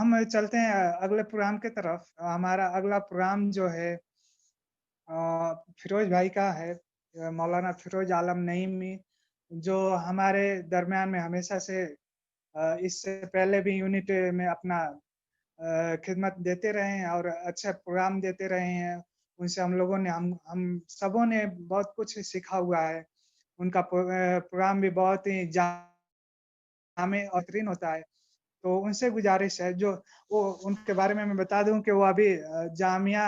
ہم چلتے ہیں اگلے پروگرام کی طرف. ہمارا اگلا پروگرام جو ہے فیروز بھائی کا ہے, مولانا فیروز عالم نعیمی, جو ہمارے درمیان میں ہمیشہ سے اس سے پہلے بھی یونٹ میں اپنا خدمت دیتے رہے ہیں اور اچھا پروگرام دیتے رہے ہیں. ان سے ہم لوگوں نے ہم سبوں نے بہت کچھ سیکھا ہوا ہے. ان کا پروگرام بھی بہت ہی جامع اور بہترین ہوتا ہے. تو ان سے گزارش ہے, جو وہ ان کے بارے میں بتا دوں کہ وہ ابھی جامعہ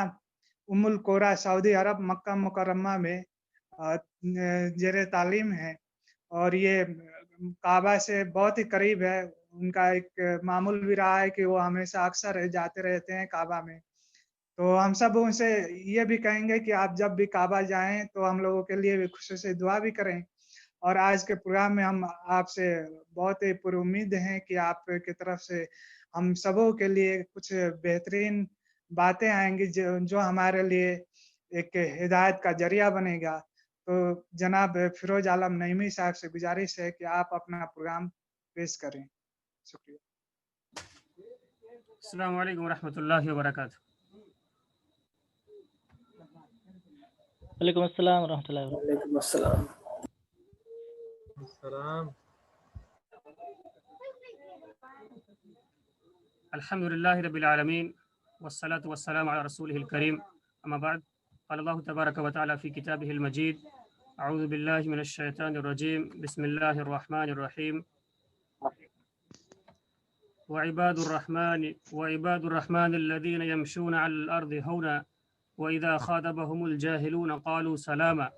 ام القرا سعودی عرب مکہ مکرمہ میں زیر تعلیم ہے, اور یہ کعبہ سے بہت ہی قریب ہے. ان کا ایک معمول بھی رہا ہے کہ وہ ہمیشہ اکثر جاتے رہتے ہیں کعبہ میں. تو ہم سب ان سے یہ بھی کہیں گے کہ آپ جب بھی کعبہ جائیں تو ہم لوگوں کے لیے بھی خصوصی دعا بھی کریں. اور آج کے پروگرام میں ہم آپ سے بہت ہی پر امید ہیں کہ آپ کی طرف سے ہم سبوں کے لیے کچھ بہترین باتیں آئیں گی جو ہمارے لیے ایک ہدایت کا ذریعہ بنے گا. تو جناب فیروز عالم نعیمی صاحب سے گزارش ہے کہ آپ اپنا پروگرام پیش کریں. شکریہ. السلام علیکم ورحمۃ اللہ وبرکاتہ. وعلیکم السلام ورحمۃ اللہ وبرکاتہ. وعلیکم السلام. الحمد لله رب العالمين والصلاة والسلام على رسوله الكريم. أما بعد، قال الله تبارك وتعالى في كتابه المجيد: أعوذ بالله من الشيطان الرجيم، بسم الله الرحمن الرحيم. وعباد الرحمن الذين يمشون على الأرض هونا وإذا خاطبهم الجاهلون قالوا سلاما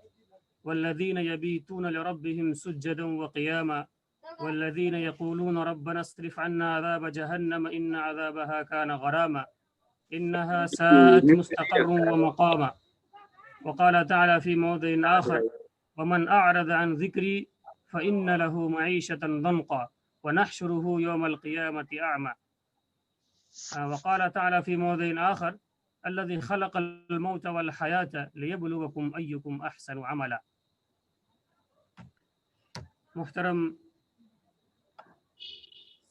والذين يبيتون لربهم سجدا وقياما والذين يقولون ربنا اصرف عنا عذاب جهنم إن عذابها كان غراما إنها ساءت مستقرا ومقاما. وقال تعالى في موضع آخر: ومن أعرض عن ذكري فإن له معيشة ضنقا ونحشره يوم القيامة أعمى. وقال تعالى في موضع آخر: الذي خلق الموت والحياة ليبلوكم أيكم أحسن عملا. محترم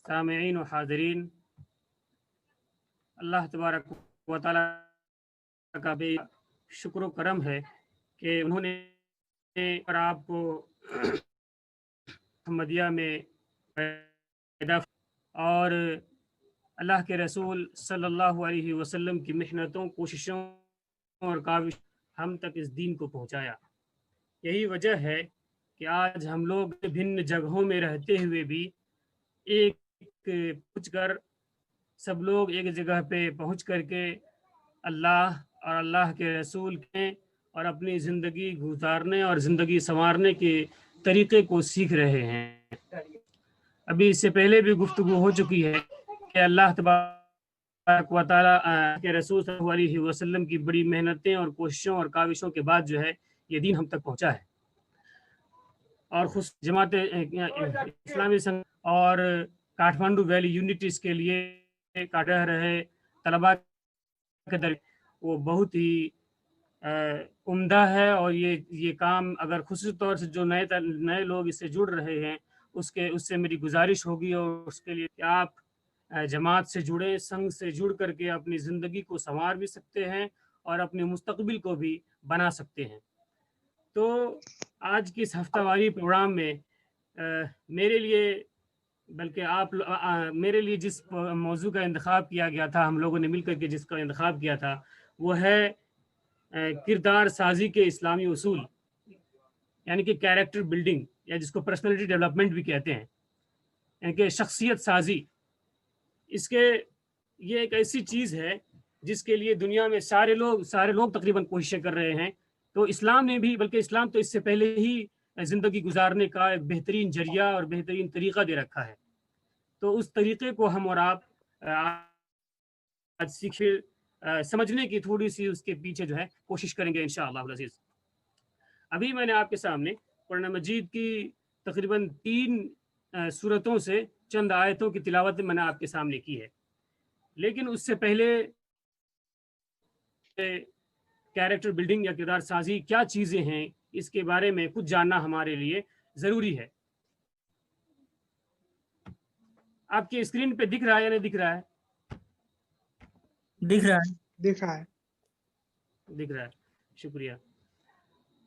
سامعین و حاضرین، اللہ تبارک و تعالیٰ کا بے شکر و کرم ہے کہ انہوں نے آپ کو محمدیہ میں پیدا اور اللہ کے رسول صلی اللہ علیہ وسلم کی محنتوں، کوششوں اور کاوشوں ہم تک اس دین کو پہنچایا. یہی وجہ ہے کہ آج ہم لوگ بھن جگہوں میں رہتے ہوئے بھی ایک پہنچ کر سب لوگ ایک جگہ پہ پہنچ کر کے اللہ اور اللہ کے رسول کے اور اپنی زندگی گزارنے اور زندگی سنوارنے کے طریقے کو سیکھ رہے ہیں. ابھی اس سے پہلے بھی گفتگو ہو چکی ہے کہ اللہ تبارک و تعالیٰ کے رسول صلی اللہ علیہ وسلم کی بڑی محنتیں اور کوششوں اور کاوشوں کے بعد جو ہے یہ دین ہم تک پہنچا ہے. اور جماعت اسلامی سنگھ اور کاٹھمانڈو ویلی یونٹیز کے لیے کاٹا رہے طلباء کے درمیان وہ بہت ہی عمدہ ہے. اور یہ کام اگر خصوصی طور سے جو نئے لوگ اس سے جڑ رہے ہیں اس سے میری گزارش ہوگی اور اس کے لیے کہ آپ جماعت سے جڑیں، سنگھ سے جڑ کر کے اپنی زندگی کو سنوار بھی سکتے ہیں اور اپنے مستقبل کو بھی بنا سکتے ہیں. تو آج کی اس ہفتہ واری پروگرام میں میرے لیے جس موضوع کا انتخاب کیا گیا تھا، ہم لوگوں نے مل کر کے جس کا انتخاب کیا تھا، وہ ہے کردار سازی کے اسلامی اصول، یعنی کہ کیریکٹر بلڈنگ، یا جس کو پرسنالٹی ڈیولپمنٹ بھی کہتے ہیں، یعنی کہ شخصیت سازی. یہ ایک ایسی چیز ہے جس کے لیے دنیا میں سارے لوگ تقریباً کوششیں کر رہے ہیں. تو اسلام نے بھی، بلکہ اسلام تو اس سے پہلے ہی زندگی گزارنے کا ایک بہترین ذریعہ اور بہترین طریقہ دے رکھا ہے. تو اس طریقے کو ہم اور آپ آج سیکھے سمجھنے کی تھوڑی سی اس کے پیچھے جو ہے کوشش کریں گے انشاءاللہ العزیز. ابھی میں نے آپ کے سامنے قرآن مجید کی تقریباً 3 سورتوں سے چند آیتوں کی تلاوت میں نے آپ کے سامنے کی ہے. لیکن اس سے پہلے کیریکٹر بلڈنگ یا کردار سازی کیا چیزیں ہیں، اس کے بارے میں کچھ جاننا ہمارے لیے ضروری ہے. آپ کی اسکرین پہ دکھ رہا ہے یا نہیں دکھ رہا ہے؟ दिख रहा है। दिख रहा है। दिख रहा है, शुक्रिया।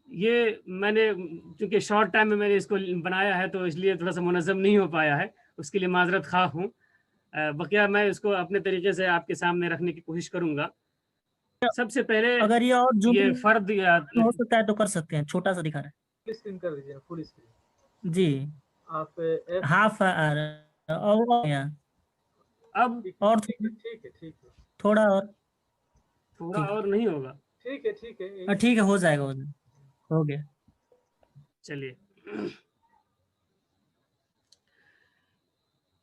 ये मैंने क्योंकि शॉर्ट टाइम में मैंने इसको बनाया है तो इसलिए थोड़ा सा मुनज़्ज़म नहीं हो पाया है, उसके लिए माज़रत ख़्वाह हूँ। बकिया मैं इसको अपने तरीके से आपके सामने रखने की कोशिश करूँगा। सबसे पहले अगर ये और जूम ये फ़र्द या हो सकता है तो कर सकते हैं, छोटा सा दिखा रहा फुल स्क्रीन कर दीजिए, फुल स्क्रीन है जी। आप F हाफ आ रहा है और यहाँ अब और ठीक है थोड़ा और थोड़ा ठीक है। और नहीं होगा। ठीक है हाँ, ठीक है, हो जाएगा हो गया। चलिए,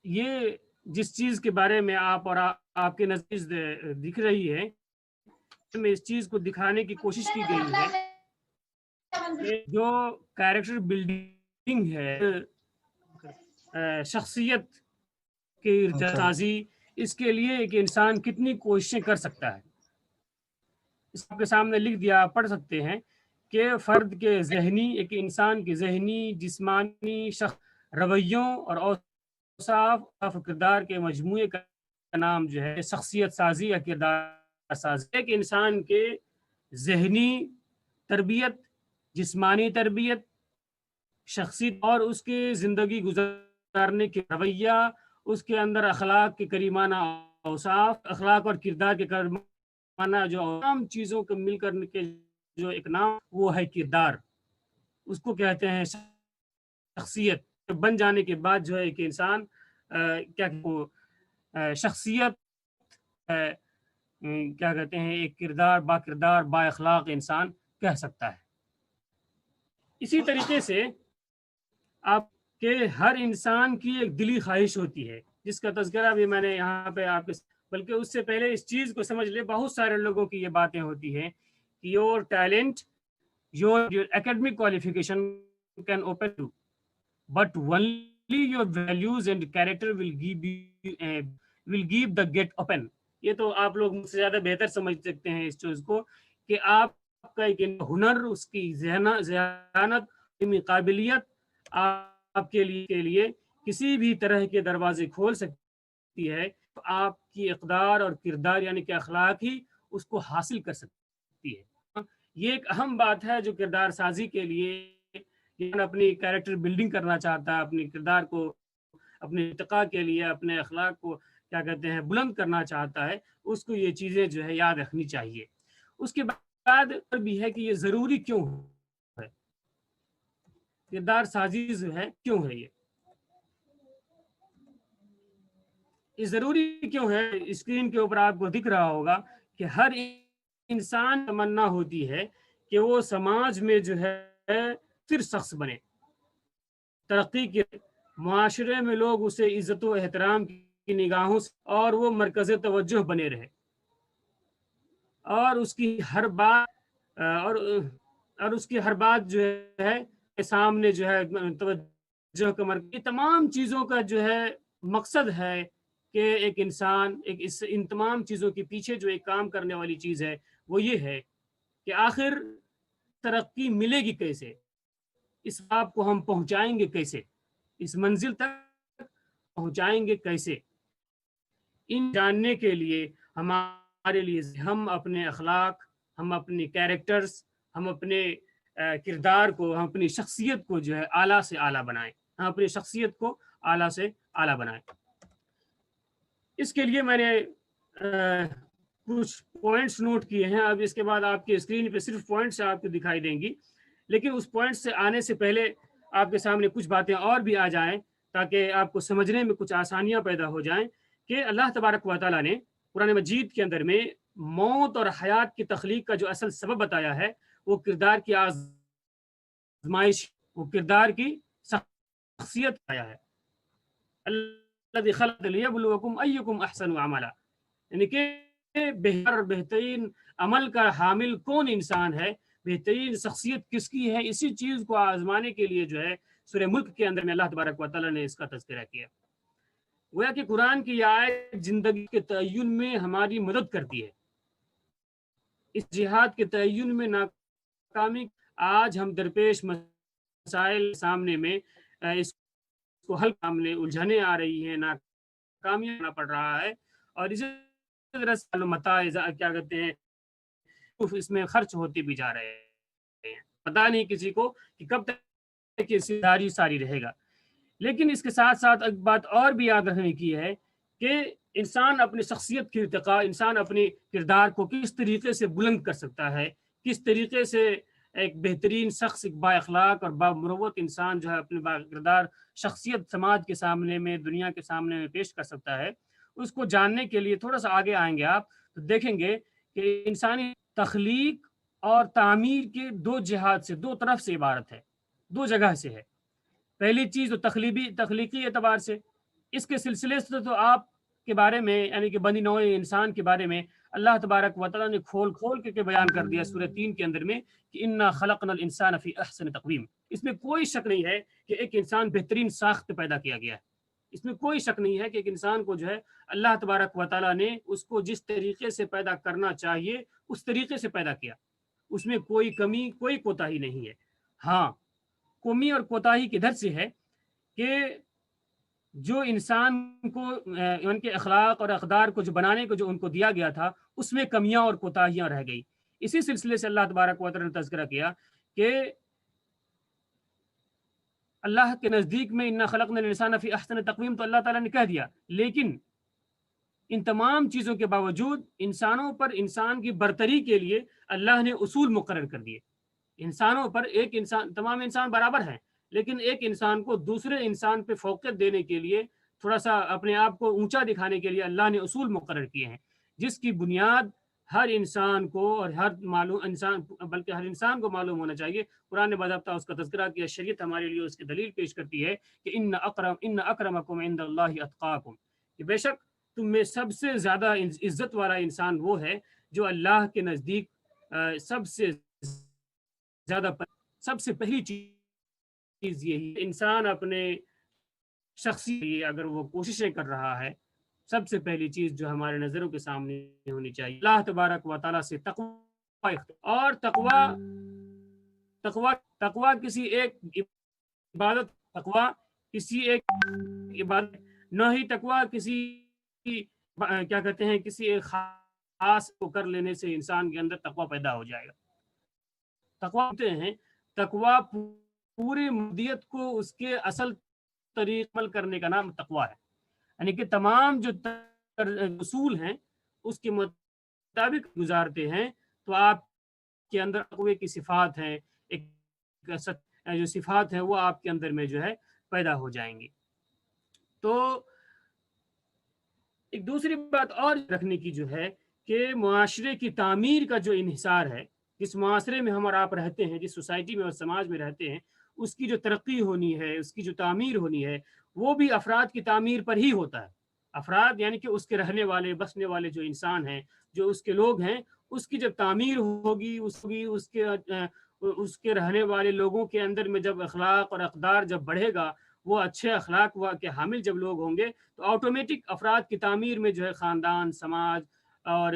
ये जिस चीज़ के बारे में आप और आपके नज़र दिख रही है, में इस चीज़ को दिखाने की कोशिश की गई है कि जो कैरेक्टर बिल्डिंग है, शख्सियत की साजी, इसके लिए एक इंसान कितनी कोशिशें कर सकता है। इसके सामने लिख दिया, आप पढ़ सकते हैं कि फ़र्द के ज़हनी, एक इंसान के ज़हनी, जिस्मानी, रवैयों और औसाफ किरदार के मजमूए का नाम जो है शख्सियत साजी या किरदार साजी। एक इंसान के ज़हनी तरबियत, जिस्मानी तरबियत, शख्सियत और उसके ज़िंदगी गुजारने के रवैया, उसके अंदर अखलाक के करीमाना औसाफ, अखलाक और किरदार के करीमाना जो तमाम चीज़ों को मिलकर के जो एक नाम, वो है किरदार। उसको कहते हैं शख्सियत। बन जाने के बाद जो है कि इंसान शख्सियत क्या कहते हैं, एक किरदार बाकिरदार बाअखलाक इंसान कह सकता है। इसी तरीके से आपके हर इंसान की एक दिली ख्वाहिश होती है, जिसका तज़किरा भी मैंने यहाँ पे आपके, बल्कि उससे पहले इस चीज़ को समझ ले, बहुत सारे लोगों की ये बातें होती हैं कि your talent, your academic qualification can open to, but only your values and character will give the gate open। ये तो आप लोग मुझसे ज़्यादा बेहतर समझ सकते हैं इस चीज़ को कि आपका एक हुनर, उसकी ज़हानत, काबिलियत आपके लिए किसी भी तरह के दरवाजे खोल सकती है। तो आपकी इक़दार और किरदार यानी कि अखलाक ही उसको हासिल कर सकती है। ये एक अहम बात है जो किरदार साजी के लिए अपनी कैरेक्टर बिल्डिंग करना चाहता है, अपने किरदार को, अपने इत्तिका के लिए, अपने अखलाक को क्या कहते हैं बुलंद करना चाहता है, उसको ये चीज़ें जो है याद रखनी चाहिए। उसके बाद भी है कि ये ज़रूरी क्यों है, किरदार साजी जो है क्यों है, ये ज़रूरी क्यों है। स्क्रीन के ऊपर आपको दिख रहा होगा कि हर इंसान तमन्ना होती है कि वो समाज में जो है फिर शख्स बने, तरक्की के मुआशरे में लोग उसे इज्जत व एहतराम की निगाहों से और वो मरकज़ तवज्जो बने रहे, और उसकी हर बात और उसकी हर बात जो है सामने जो है तवज्जो का मरकज़। ये तमाम चीज़ों का जो है मकसद है कि एक इंसान इन तमाम चीज़ों के पीछे जो एक काम करने वाली चीज़ है वो ये है कि आखिर तरक्की मिलेगी कैसे, इस बात को हम पहुंचाएंगे कैसे, इस मंजिल तक पहुंचाएंगे कैसे। इन जानने के लिए हमारे लिए हम अपने अखलाक, हम अपने कैरेक्टर्स, हम अपने किरदार को, हम अपनी शख्सियत को जो है आला से आला बनाएं, हम अपनी शख्सियत को आला से आला बनाएं। इसके लिए मैंने कुछ पॉइंट्स नोट किए हैं। अब इसके बाद आपकी स्क्रीन पे सिर्फ पॉइंट्स आपको दिखाई देंगी, लेकिन उस पॉइंट से आने से पहले आपके सामने कुछ बातें और भी आ जाएं ताकि आपको समझने में कुछ आसानियां पैदा हो जाएं कि अल्लाह तबारक व तआला ने कुरान मजीद के अंदर में मौत और हयात की तख्लीक का जो असल सबब बताया है वो किरदार की आजमाइश, वो किरदार की शख्सियत आया है। अल्लज़ी खलक़ लियब्लुवकुम अय्युकुम अहसनु अमला, यानी कि बेहतरीन अमल का हामिल कौन इंसान है, बेहतरीन शख्सियत किसकी है, इसी चीज़ को आजमाने के लिए जो है सूरह मुल्क के अंदर में अल्लाह तबारक व तआला ने इसका तज़किरा किया। गोया कि कुरान की आयत जिंदगी के तय्युन में हमारी मदद करती है, इस जिहाद के तय्युन में नाकामी आज हम दरपेश मसाइल सामने में इसको हल सामने उलझने आ रही है, नाकामियां पड़ रहा है, और इसी क्या कहते हैं اس میں خرچ ہوتے بھی جا رہے ہیں، پتہ نہیں کسی کو کہ کب تک یہ ساری ساری رہے گا۔ لیکن اس کے ساتھ ساتھ ایک بات اور بھی یاد رکھنے کی ہے کہ انسان اپنی شخصیت کی ارتقاء، انسان اپنے کردار کو کس طریقے سے بلند کر سکتا ہے، کس طریقے سے ایک بہترین شخص، ایک با اخلاق اور با مروت انسان جو ہے اپنے با کردار شخصیت سماج کے سامنے میں، دنیا کے سامنے میں پیش کر سکتا ہے، اس کو جاننے کے لیے تھوڑا سا آگے آئیں گے آپ تو دیکھیں گے کہ انسانی تخلیق اور تعمیر کے دو جہات سے، دو طرف سے عبارت ہے، دو جگہ سے ہے۔ پہلی چیز تو تخلیقی اعتبار سے، اس کے سلسلے سے تو آپ کے بارے میں یعنی کہ بنی نوع انسان کے بارے میں اللہ تبارک و تعالیٰ نے کھول کے بیان کر دیا سورہ 3 کے اندر میں کہ انا خلقنا الانسان فی احسن تقویم۔ اس میں کوئی شک نہیں ہے کہ ایک انسان بہترین ساخت پیدا کیا گیا ہے، اس میں کوئی شک نہیں ہے کہ ایک انسان کو جو ہے اللہ تبارک و تعالیٰ نے اس کو جس طریقے سے پیدا کرنا چاہیے اس طریقے سے پیدا کیا، اس میں کوئی کمی کوئی کوتاہی نہیں ہے۔ ہاں، کمی اور کوتاہی کدھر سے ہے کہ جو انسان کو ان کے اخلاق اور اقدار کو جو بنانے کو جو ان کو دیا گیا تھا اس میں کمیاں اور کوتاہیاں رہ گئی۔ اسی سلسلے سے اللہ تبارک و تعالیٰ نے تذکرہ کیا کہ اللہ کے نزدیک میں انا خلقنا الانسان فی احسن تقویم، تو اللہ تعالیٰ نے کہہ دیا، لیکن ان تمام چیزوں کے باوجود انسانوں پر انسان کی برتری کے لیے اللہ نے اصول مقرر کر دیے۔ انسانوں پر ایک انسان، تمام انسان برابر ہیں، لیکن ایک انسان کو دوسرے انسان پہ فوقیت دینے کے لیے، تھوڑا سا اپنے آپ کو اونچا دکھانے کے لیے اللہ نے اصول مقرر کیے ہیں، جس کی بنیاد ہر انسان کو اور ہر انسان کو معلوم ہونا چاہیے۔ قرآن نے باضابطہ اس کا تذکرہ کیا، شریعت ہمارے لیے اس کی دلیل پیش کرتی ہے کہ ان اکرمکم عند اللہ اتقاکم، کہ بے شک تم میں سب سے زیادہ عزت والا انسان وہ ہے جو اللہ کے نزدیک سب سے زیادہ سب سے پہلی چیز یہی انسان اپنے شخصی اگر وہ کوششیں کر رہا ہے، سب سے پہلی چیز جو ہمارے نظروں کے سامنے ہونی چاہیے اللہ تبارک و تعالیٰ سے تقوی، اور تقوی کسی ایک عبادت، تقوی کسی ایک عبادت نہ ہی، تقوی کسی کیا کہتے ہیں کسی ایک خاص کو کر لینے سے انسان کے اندر تقوی پیدا ہو جائے گا۔ تقوی ہوتے ہیں، تقوی پوری مدیت کو اس کے اصل طریق عمل کرنے کا نام تقوی ہے، یعنی کہ تمام جو اصول ہیں اس کے مطابق گزارتے ہیں تو آپ کے اندر تقوی کی صفات ہیں، ایک جو صفات ہیں وہ آپ کے اندر میں جو ہے پیدا ہو جائیں گی۔ تو ایک دوسری بات اور رکھنے کی جو ہے کہ معاشرے کی تعمیر کا جو انحصار ہے، جس معاشرے میں ہم اور آپ رہتے ہیں، جس سوسائٹی میں اور سماج میں رہتے ہیں، اس کی جو ترقی ہونی ہے، اس کی جو تعمیر ہونی ہے، وہ بھی افراد کی تعمیر پر ہی ہوتا ہے۔ افراد یعنی کہ اس کے رہنے والے بسنے والے جو انسان ہیں، جو اس کے لوگ ہیں، اس کی جب تعمیر ہوگی، اس کے رہنے والے لوگوں کے اندر میں جب اخلاق اور اقدار جب بڑھے گا، وہ اچھے اخلاق کے حامل جب لوگ ہوں گے تو آٹومیٹک افراد کی تعمیر میں جو ہے خاندان، سماج اور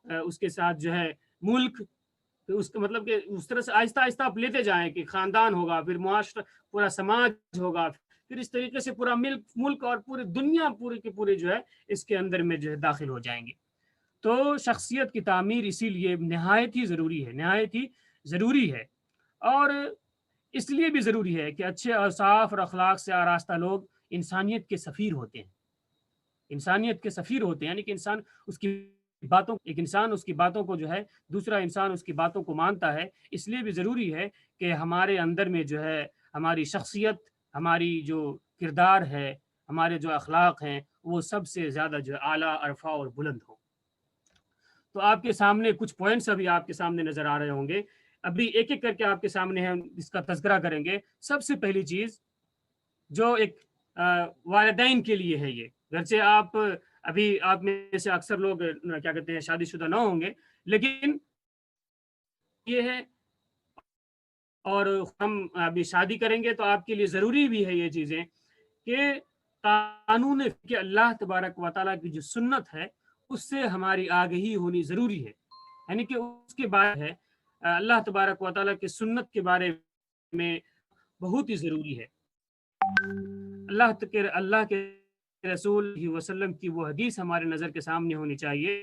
اس کے ساتھ جو ہے ملک، اس کا مطلب کہ اس طرح سے آہستہ آہستہ آپ لیتے جائیں کہ خاندان ہوگا، پھر معاشرہ، پورا سماج ہوگا، پھر اس طریقے سے پورا ملک اور پوری دنیا پورے کے پورے جو ہے اس کے اندر میں جو ہے داخل ہو جائیں گے۔ تو شخصیت کی تعمیر اسی لیے نہایت ہی ضروری ہے، اور اس لیے بھی ضروری ہے کہ اچھے اوصاف اور اخلاق سے آراستہ لوگ انسانیت کے سفیر ہوتے ہیں، یعنی کہ ایک انسان اس کی باتوں کو جو ہے دوسرا انسان اس کی باتوں کو مانتا ہے۔ اس لیے بھی ضروری ہے کہ ہمارے اندر میں جو ہے ہماری شخصیت، ہماری جو کردار ہے، ہمارے جو اخلاق ہیں، وہ سب سے زیادہ جو اعلیٰ، ارفع اور بلند ہو۔ تو آپ کے سامنے کچھ پوائنٹس ابھی آپ کے سامنے نظر آ رہے ہوں گے، ابھی ایک ایک کر کے آپ کے سامنے ہم اس کا تذکرہ کریں گے۔ سب سے پہلی چیز جو ایک والدین کے لیے ہے، یہ گرچہ ابھی آپ میں سے اکثر لوگ کیا کہتے ہیں شادی شدہ نہ ہوں گے، لیکن یہ ہے، اور ہم ابھی شادی کریں گے تو آپ کے لیے ضروری بھی ہے یہ چیزیں کہ قانون کہ اللہ تبارک و تعالیٰ کی جو سنت ہے اس سے ہماری آگہی ہونی ضروری ہے، یعنی کہ اس کے بعد ہے اللہ تبارک و تعالیٰ کی سنت کے بارے میں بہت ہی ضروری ہے۔ اللہ کے رسول وسلم کی وہ حدیث ہمارے نظر کے سامنے ہونی چاہیے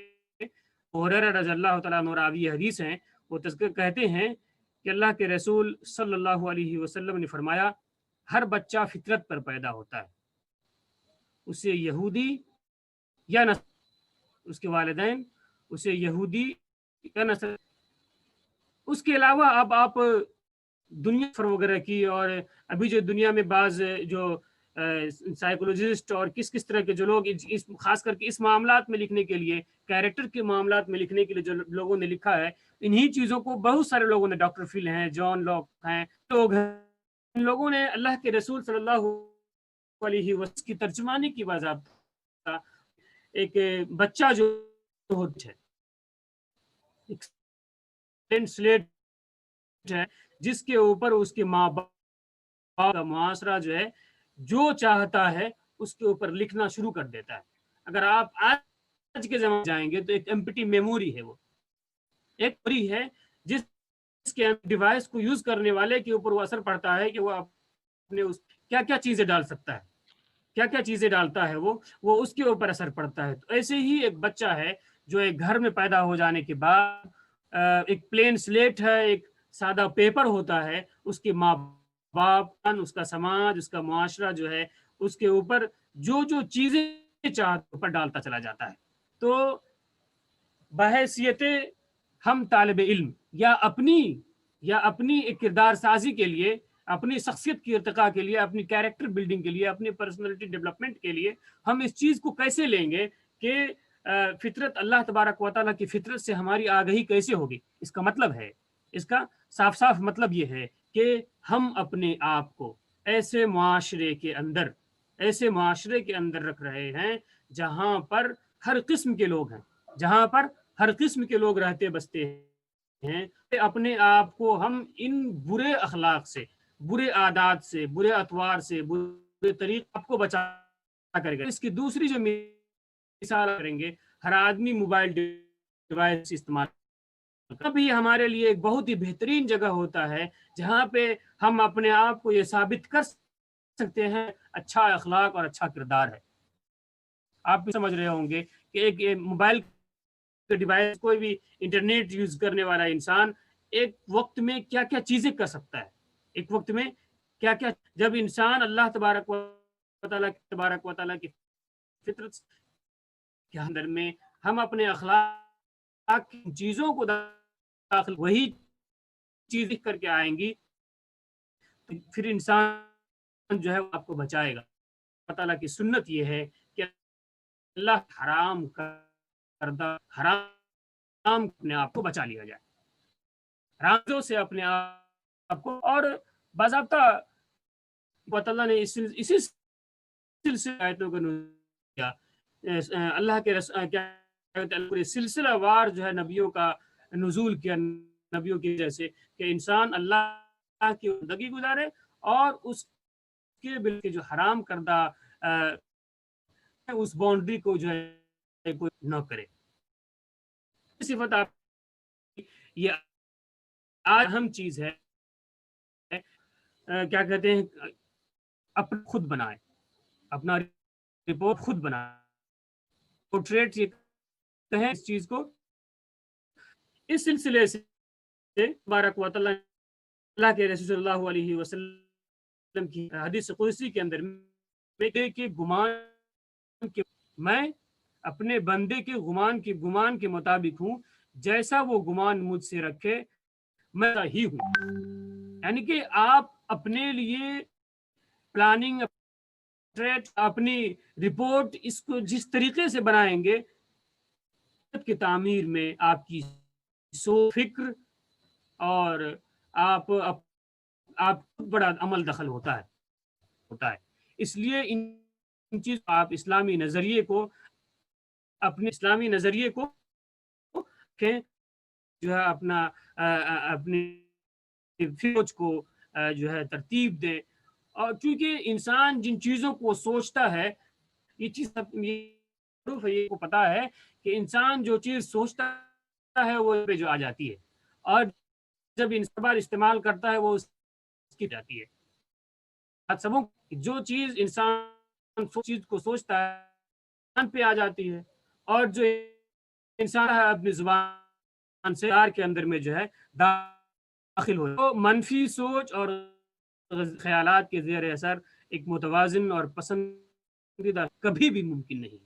हुरैरा रज़ी अल्लाह तआला अन्हु रावी हदीस हैं, वो तज़किर कहते हैं कि अल्लाह के रसूल सल्लल्लाहु अलैहि वसल्लम ने फरमाया, हर बच्चा फितरत पर पैदा होता है, उसे यहूदी या नस्ल, उसके वालिदैन उसे यहूदी या नस्ल। उसके अलावा अब आप दुनिया वगैरह की, और अभी जो दुनिया में बाज जो साइकोलॉजिस्ट और किस किस तरह के जो लोग इस खास करके इस मामलात में लिखने के लिए, कैरेक्टर के मामलात में लिखने के लिए जो लोगों ने लिखा है, इन्हीं चीज़ों को बहुत सारे लोगों ने, डॉक्टर फिल हैं, जॉन लॉक हैं, लोग हैं, इन लोगों ने अल्लाह के रसूल सल्लल्लाहु अलैहि वसल्लम की तर्जुमानी की बाज़ाब्ता एक बच्चा जो होता है, एक स्लेट है, जिसके ऊपर उसके माँ बाप का मुआशरा जो है जो चाहता है उसके ऊपर लिखना शुरू कर देता है। अगर आप आज के ज़माने में जाएंगे तो एक एम्प्टी मेमोरी है, वो एक मेमोरी है जिसके डिवाइस को यूज करने वाले के ऊपर वो असर पड़ता है कि वो अपने उस क्या क्या चीजें डाल सकता है, क्या क्या चीजें डालता है, वो उसके ऊपर असर पड़ता है। तो ऐसे ही एक बच्चा है जो एक घर में पैदा हो जाने के बाद एक प्लेन स्लेट है, एक सादा पेपर होता है, उसके माँ बाप, उसका समाज, उसका मुआशरा जो है उसके ऊपर जो जो चीजें चाहते ऊपर डालता चला जाता है। तो बहैसियत हम तालिब इल्म या अपनी एक किरदार साजी के लिए, अपनी शख्सियत की इर्तिका के लिए, अपनी कैरेक्टर बिल्डिंग के लिए, अपनी पर्सनैलिटी डेवलपमेंट के लिए हम इस चीज़ को कैसे लेंगे कि फितरत, अल्लाह तबारक व तआला की फितरत से हमारी आगही कैसे होगी। इसका मतलब है, इसका साफ साफ मतलब ये है कि हम अपने आप को ऐसे मुआशरे के अंदर रख रहे हैं जहाँ पर हर किस्म के लोग हैं, जहाँ पर हर किस्म के लोग रहते बसते हैं। अपने आप को हम इन बुरे अखलाक से, बुरे आदात से, बुरे अतवार से, बुरे तरीक़े आपको बचा करेगा। इसकी दूसरी जो मिसाल करेंगे, हर आदमी मोबाइल डिवाइस इस्तेमाल भी हमारे लिए एक बहुत ही बेहतरीन जगह होता है जहाँ पे हम अपने आप को ये साबित कर सकते हैं अच्छा अखलाक और अच्छा किरदार है। आप भी समझ रहे होंगे कि एक मोबाइल डिवाइस, कोई भी इंटरनेट यूज करने वाला इंसान एक वक्त में क्या क्या चीजें कर सकता है, एक वक्त में क्या क्या। जब इंसान अल्लाह तबारक व तआला की फितरत के अंदर में हम अपने अखलाक की चीजों को दाखिल वही चीज लिख करके आएंगी, तो फिर इंसान जो है वो आपको बचाएगा। अल्लाह तआला की सुन्नत ये है कि अल्लाह हराम करदा हराम अपने आप को बचा लिया जाए, हरामों से अपने आप को। और बाज़ाब्ता अल्लाह ने इसी सिलसिले आयतों को किया, अल्लाह के क्या सिलसिलावार जो है नबियों का नुज़ूल किया, नबियों की जैसे कि इंसान अल्लाह की ज़िंदगी गुजारे और उसके बिल्कुल जो हराम करदा उस बाउंड्री को जो है कोई न करे। सिफत आप ये आज अहम चीज है, क्या कहते हैं, अपना खुद बनाए, अपना रिपोर्ट खुद बनाए, पोर्ट्रेट ये कहें इस चीज को। इस सिलसिले से तबारक व तआला अल्लाह के रसूल सल्लल्लाहु अलैहि वसल्लम की हदीस कुदसी के अंदर में के गुमान के, मैं अपने बंदे के गुमान के मुताबिक हूँ, जैसा वो गुमान मुझसे रखे मैं ही हूँ। यानी कि आप अपने लिए प्लानिंग, अपनी रिपोर्ट इसको जिस तरीके से बनाएंगे की तामीर में आपकी सोच, फिक्र और आप बड़ा अमल दखल होता है। इसलिए इन चीज आप इस्लामी नजरिए को, अपने इस्लामी नजरिए को जो है अपनी सोच को जो है तरतीब दें। और चूंकि इंसान जिन चीज़ों को सोचता है, ये चीज़ को पता है कि इंसान जो चीज़ सोचता है वो पे जो आ जाती है, और जब इंसान बार इस्तेमाल करता है वो उसकी जाती है। सबों जो चीज़ इंसान चीज़ को सोचता है पे आ जाती है, और जो انسان اپنی زبان سے کے اندر میں جو ہے داخل ہو، تو منفی سوچ اور خیالات کے زیر اثر ایک متوازن اور پسندیدہ کبھی بھی ممکن نہیں،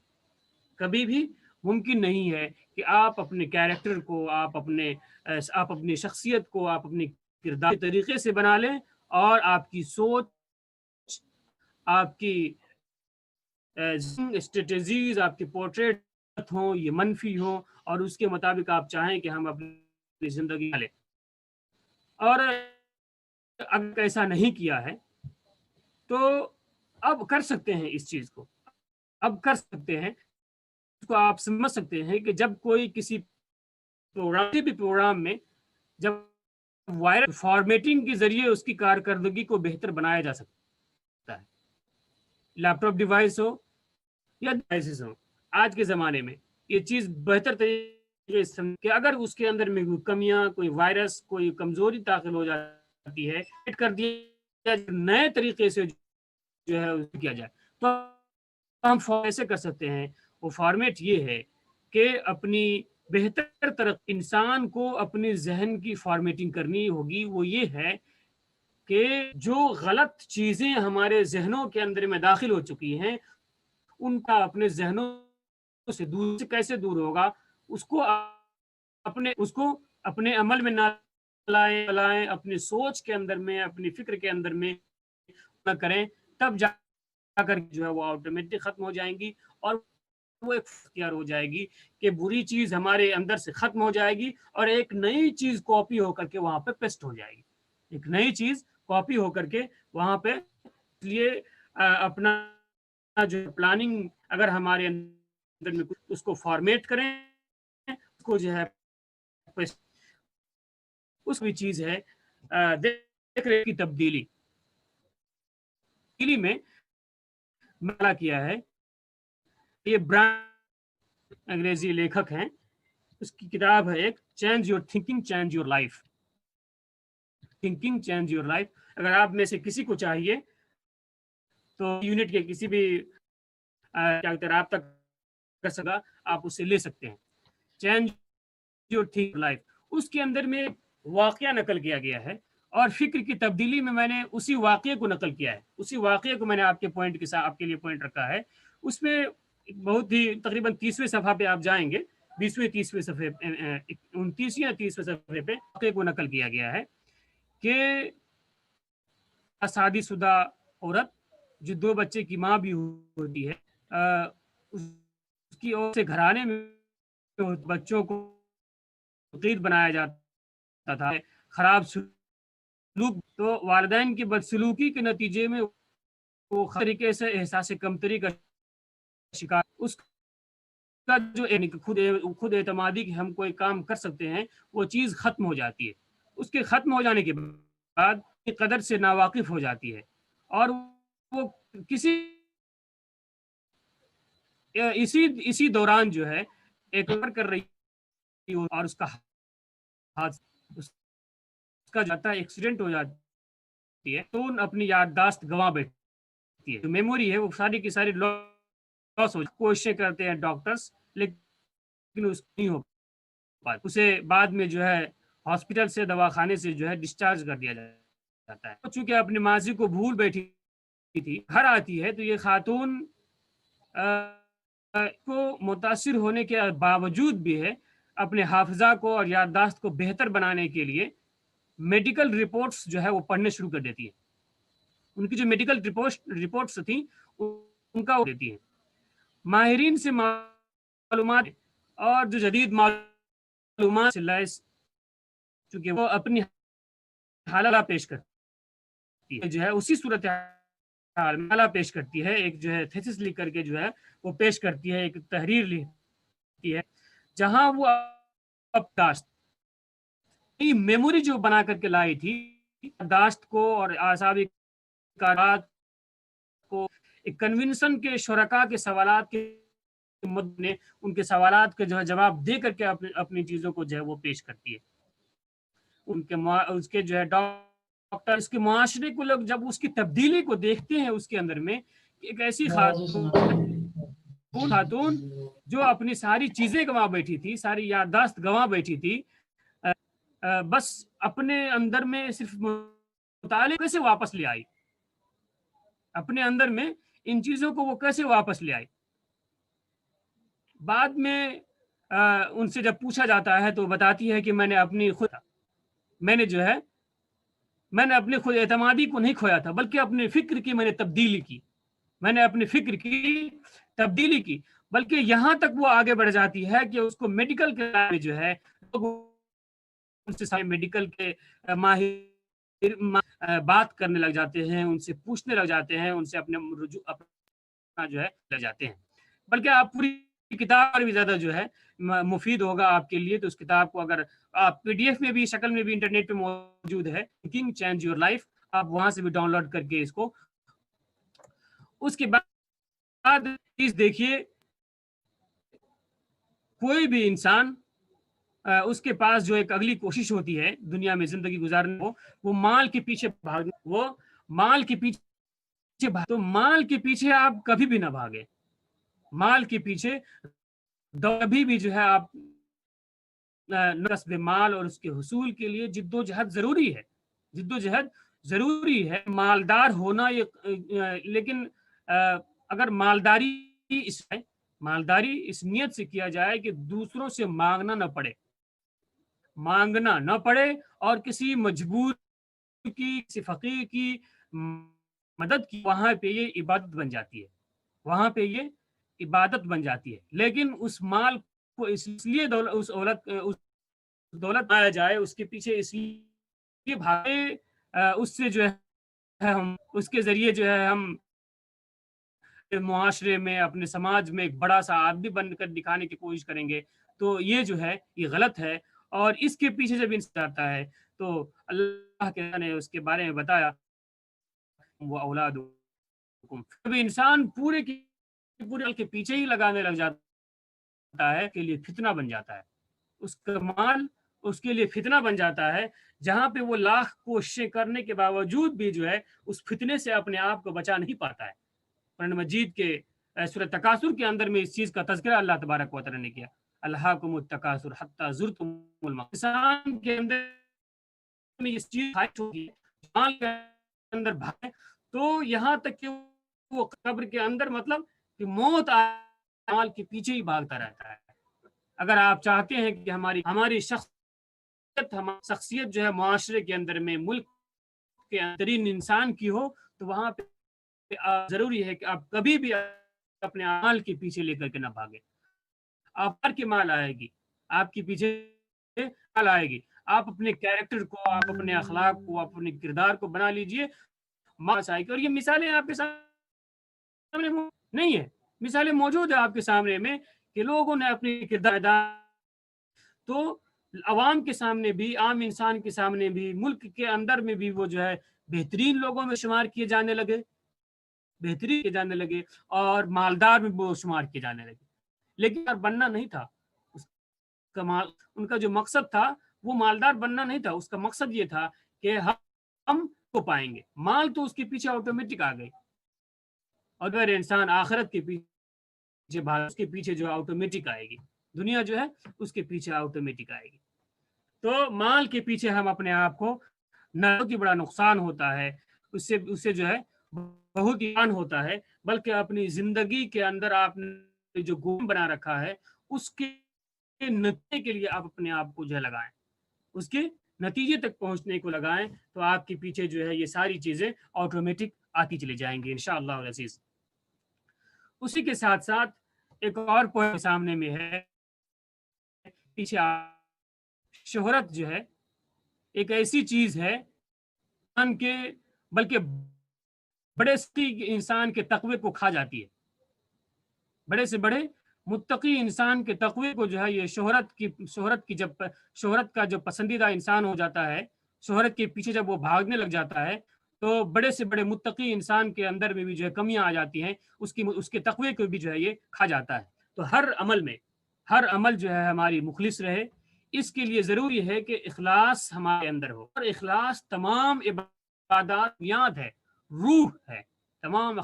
کبھی بھی ممکن نہیں ہے کہ آپ اپنے کیریکٹر کو، آپ اپنی شخصیت کو، آپ اپنے کردار طریقے سے بنا لیں اور آپ کی سوچ، آپ کی اسٹریٹجیز، آپ کے پورٹریٹ ہوں یہ منفی ہوں اور اس کے مطابق آپ چاہیں کہ ہم اپنی زندگی لیں. اور اگر ایسا نہیں کیا ہے تو اب کر سکتے ہیں اس چیز کو، اب کر سکتے ہیں اس کو. آپ سمجھ سکتے ہیں کہ جب کوئی کسی پروگرام میں جب وائرل فارمیٹنگ کے ذریعے اس کی کارکردگی کو بہتر بنایا جا سکتا ہے، لیپ ٹاپ ڈیوائس ہو یا ڈیوائسز ہوں، آج کے زمانے میں یہ چیز بہتر طریقے سے کہ اگر اس کے اندر میں کوئی کمیاں، کوئی وائرس، کوئی کمزوری داخل ہو جاتی ہے، کر دیا نئے طریقے سے جو ہے کیا جائے، تو ہم ایسے کر سکتے ہیں. وہ فارمیٹ یہ ہے کہ اپنی بہتر طرح انسان کو اپنی ذہن کی فارمیٹنگ کرنی ہوگی. وہ یہ ہے کہ جو غلط چیزیں ہمارے ذہنوں کے اندر میں داخل ہو چکی ہیں ان کا اپنے ذہنوں سے کیسے دور ہوگا، اس کو اپنے عمل میں نہ لائیں، اپنی سوچ کے اندر میں، اپنی فکر کے اندر میں نہ کریں، تب جا کر جو ہے وہ آٹومیٹک ختم ہو جائیں گی اور وہ ایک اختیار ہو جائے گی کہ بری چیز ہمارے اندر سے ختم ہو جائے گی اور ایک نئی چیز کاپی ہو کر کے وہاں پہ پیسٹ ہو جائے گی. ایک نئی چیز کاپی ہو کر کے وہاں پہ، اس لیے اپنا جو پلاننگ اگر ہمارے اندر میں اس کو فارمیٹ کریں، اس کو جو ہے اس بھی چیز ہے دیکھ رہے کی تبدیلی میں مطالعہ کیا ہے. یہ برانڈ انگریزی لیکھک ہیں، اس کی کتاب ہے ایک change your thinking change your life. Thinking change your life. اگر آپ میں سے کسی کو چاہیے تو یونٹ کے کسی بھی رابطہ کر سکا، آپ اسے لے سکتے ہیں. چینج یور تھنکنگ لائف، اس کے اندر میں واقعہ نقل کیا گیا ہے اور فکر کی تبدیلی میں نے اسی واقعے کو نقل کیا ہے. اسی واقعے کو میں نے آپ کے پوائنٹ کے ساتھ آپ کے لیے پوائنٹ رکھا ہے. اس میں بہت ہی تقریباً 30ویں صفحہ پہ آپ جائیں گے، 20ویں 30ویں صفحے 29 یا 30ویں صفحے پہ واقعے کو نقل کیا گیا ہے کہ شادی شدہ عورت جو 2 بچے کی ماں بھی ہوتی ہے، اس کی اور سے گھرانے میں بچوں کو فقیر بنایا جاتا تھا، خراب سلوک، تو والدین کی بدسلوکی کے نتیجے میں وہ طریقے سے احساس کمتری کا شکار، اس کا جو خود اعتمادی کہ ہم کوئی کام کر سکتے ہیں وہ چیز ختم ہو جاتی ہے. اس کے ختم ہو جانے کے بعد قدر سے ناواقف ہو جاتی ہے اور وہ اسی دوران جو ہے ایک کر رہی اور اس کا جاتا ہے، ایکسیڈنٹ ہو جاتی ہے تو اپنی یادداشت گنوا بیٹھتی ہے. جو میموری ہے وہ ساری کی ساری لاس ہو، کوششیں کرتے ہیں ڈاکٹرز لیکن اس نہیں ہو پاتی. اسے بعد میں جو ہے ہاسپٹل سے، دواخانے سے جو ہے ڈسچارج کر دیا جاتا ہے. چونکہ اپنے ماضی کو بھول بیٹھی تھی، گھر آتی ہے تو یہ خاتون کو متاثر ہونے کے باوجود بھی ہے اپنے حافظہ کو اور یادداشت کو بہتر بنانے کے لیے میڈیکل رپورٹس جو ہے وہ پڑھنے شروع کر دیتی ہے. ان کی جو میڈیکل رپورٹس تھیں ان کا دیتی ہے، ماہرین سے معلومات اور جو جدید معلومات سے لیس، چونکہ وہ اپنی حالات پیش کرتی ہے، جو ہے اسی صورت حال پیش کرتی ہے. ایک جو ہے تھیسس لکھ کر کے جو ہے وہ پیش کرتی ہے، ایک تحریر لکھتی ہے جہاں وہ یادداشت میموری جو بنا کر کے لائی تھی، یادداشت کو اور اعصابی کارات کو ایک کنونشن کے شرکاء کے سوالات کے نے ان کے سوالات کے جو ہے جواب دے کر کے اپنی چیزوں کو جو ہے وہ پیش کرتی ہے. اس کے جو ہے ڈاکٹر، اس کے معاشرے کو لوگ جب اس کی تبدیلی کو دیکھتے ہیں اس کے اندر میں ایک ایسی خاتون وہ खातून जो अपनी सारी चीजें गंवा बैठी थी, सारी याददाश्त गंवा बैठी थी, बस अपने अंदर में सिर्फ मुताले कैसे वापस ले आई, अपने अंदर में इन चीजों को वो कैसे वापस ले आई। बाद में उनसे जब पूछा जाता है तो बताती है कि मैंने अपनी खुद एतमादी को नहीं खोया था, बल्कि अपने फिक्र की मैंने अपनी फिक्र की तब्दीली की। बल्कि यहाँ तक वो आगे बढ़ जाती है कि उसको मेडिकल के में जो है उनसे सारे मेडिकल के माहिर बात करने लग जाते हैं, उनसे पूछने लग जाते हैं, उनसे अपना जो है लग जाते हैं। बल्कि आप पूरी किताब भी ज्यादा जो है मुफीद होगा आपके लिए, तो उस किताब को अगर आप पीडीएफ में भी शक्ल में भी इंटरनेट पे मौजूद है, थिंकिंग चेंज योर लाइफ, आप वहां से भी डाउनलोड करके इसको। उसके बाद चीज देखिए, कोई भी इंसान उसके पास जो एक अगली कोशिश होती है दुनिया में जिंदगी गुजारने को, वो माल के पीछे भागने, तो माल के पीछे आप कभी भी ना भागे। माल के पीछे कभी भी जो है आप नस्ब माल और उसके हुसूल के लिए जिद्दोजहद जरूरी है, मालदार होना ये। लेकिन अगर मालदारी इस नियत से किया जाए कि दूसरों से मांगना न पड़े और किसी मजबूर की, किसी फकीर की मदद की, वहां पे ये इबादत बन जाती है। लेकिन उस माल को इसलिए उस दौलत पाया जाए, उसके पीछे इसलिए भागे, उससे जो है हम उसके जरिए जो है हम मुआशरे में, अपने समाज में एक बड़ा सा आदमी बनकर दिखाने की कोशिश करेंगे, तो ये जो है ये गलत है। और इसके पीछे जब इंसान आता है तो अल्लाह के ने उसके बारे में बताया, वो औलादुकुम, जब इंसान पूरे के पीछे ही लगाने लग जाता है, के लिए फितना बन जाता है, उसका माल उसके लिए फितना बन जाता है, जहां पे वो लाख कोशिशें करने के बावजूद भी जो है उस फितने से अपने आप को बचा नहीं पाता है। कुरान मजीद के सूरह तकासुर के अंदर में इस चीज का तज़किरा अल्लाह तबारक व तआला ने किया, अल्हाकुमुत तकासुर हत्ता ज़ुरतुमुल मक़ाबिर। इंसान के अंदर में इस चीज होगी, माल के अंदर भागे तो यहाँ तक कि वो कब्र के अंदर, मतलब कि मौत माल के पीछे ही भागता रहता है। अगर आप चाहते हैं कि हमारी शख्सियत जो है मुआशरे के अंदर में, मुल्क के अंदरीन इंसान की हो, तो वहां पे जरूरी है कि आप कभी भी अपने माल के पीछे लेकर के ना भागे। आपकी माल आएगी, आपके पीछे माल आएगी। आप अपने कैरेक्टर को, आप अपने अखलाक को, अपने किरदार को बना लीजिए, माल आएगी। और ये मिसालें आपके सामने नहीं है, मिसालें मौजूद है आपके सामने में कि लोगों ने अपने किरदार, तो अवाम के सामने भी, आम इंसान के सामने भी, मुल्क के अंदर में भी वो जो है बेहतरीन लोगों में शुमार किए जाने लगे और मालदार में वो शुमार किए जाने लगे। लेकिन बनना नहीं था उनका जो मकसद था, वो मालदार बनना नहीं था। उसका मकसद ये था कि हम को पाएंगे, माल तो उसके पीछे ऑटोमेटिक आ गई। अगर इंसान आखिरत के पीछे भाग, उसके पीछे जो ऑटोमेटिक आएगी, दुनिया जो है उसके पीछे ऑटोमेटिक आएगी। तो माल के पीछे हम अपने आप को न कि बड़ा नुकसान होता है, उससे जो है बहुत ही होता है, बल्कि अपनी जिंदगी के अंदर आपने जो गोल बना रखा है, उसके नतीजे के लिए आप अपने आप को जो है लगाएं, उसके नतीजे तक पहुंचने को लगाएं, तो आपके पीछे जो है ये सारी चीजें ऑटोमेटिक आती चली जाएंगी इंशाअल्लाह अज़ीज़। उसी के साथ साथ एक और पॉइंट सामने में है, पीछे शोहरत जो है एक ऐसी चीज है के, बल्कि बड़े से इंसान के तकवे को खा जाती है। बड़े से बड़े मुत्तकी इंसान के तकवे को जो है ये शोहरत का जो पसंदीदा इंसान हो जाता है, शोहरत के पीछे जब वो भागने लग जाता है, तो बड़े से बड़े मुत्तकी इंसान के अंदर में भी जो है कमियां आ जाती हैं, उसके तकवे को भी जो है ये खा जाता है। तो हर अमल जो है हमारी मुखलिस रहे, इसके लिए जरूरी है कि इखलास हमारे अंदर हो। और इखलास तमाम इबादत बुनियाद है, रूह है, तमाम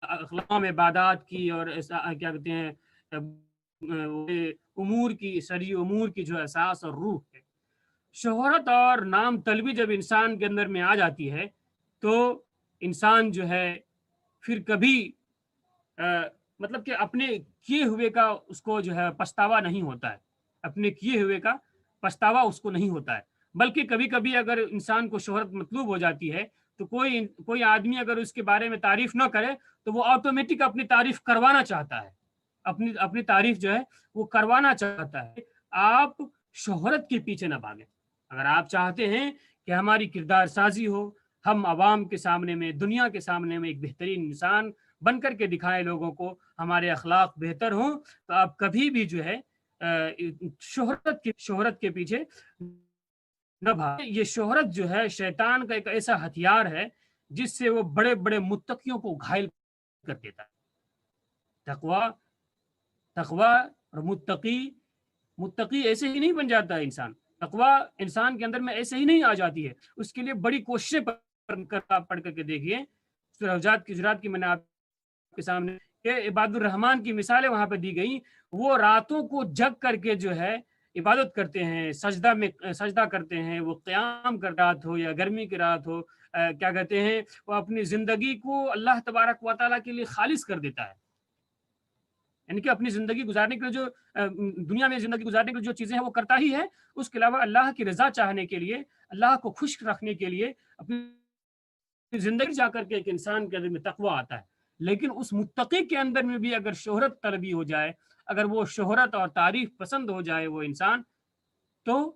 اخلاق عبادات کی اور کیا کہتے ہیں امور کی شرعی امور کی جو اساس اور روح ہے. شہرت اور نام طلبی جب انسان کے اندر میں آ جاتی ہے تو انسان جو ہے پھر کبھی مطلب کہ اپنے کیے ہوئے کا اس کو جو ہے پچھتاوا نہیں ہوتا ہے. اپنے کیے ہوئے کا پچھتاوا اس کو نہیں ہوتا ہے. بلکہ کبھی کبھی اگر انسان کو شہرت مطلوب ہو جاتی ہے تو کوئی آدمی اگر اس کے بارے میں تعریف نہ کرے تو وہ آٹومیٹک اپنی تعریف کروانا چاہتا ہے. اپنی تعریف جو ہے وہ کروانا چاہتا ہے. آپ شہرت کے پیچھے نہ بھاگیں. اگر آپ چاہتے ہیں کہ ہماری کردار سازی ہو, ہم عوام کے سامنے میں, دنیا کے سامنے میں ایک بہترین انسان بن کر کے دکھائیں لوگوں کو, ہمارے اخلاق بہتر ہوں, تو آپ کبھی بھی جو ہے شہرت کے پیچھے نہ بھاگیں. یہ شہرت جو ہے شیطان کا ایک ایسا ہتھیار ہے جس سے وہ بڑے بڑے متقیوں کو گھائل کر دیتا ہے. تقوی اور متقی ایسے ہی نہیں بن جاتا ہے انسان. تقوی انسان کے اندر میں ایسے ہی نہیں آ جاتی ہے. اس کے لیے بڑی کوششیں پڑھ کر کے دیکھیے. سورہ حجرات کی میں نے آپ کے سامنے عباد الرحمان کی مثالیں وہاں پہ دی گئی. وہ راتوں کو جگ کر کے جو ہے عبادت کرتے ہیں, سجدہ کرتے ہیں. وہ قیام کا رات ہو یا گرمی کی رات ہو, کیا کہتے ہیں, وہ اپنی زندگی کو اللہ تبارک و تعالیٰ کے لیے خالص کر دیتا ہے. یعنی کہ اپنی زندگی گزارنے کے لیے جو دنیا میں زندگی گزارنے کے لیے جو چیزیں ہیں وہ کرتا ہی ہے. اس کے علاوہ اللہ کی رضا چاہنے کے لیے, اللہ کو خوش رکھنے کے لیے اپنی زندگی جا کر کے ایک انسان کے اندر میں تقوی آتا ہے. لیکن اس متقی کے اندر میں بھی اگر شہرت طلبی ہو جائے, اگر وہ شہرت اور تعریف پسند ہو جائے وہ انسان, تو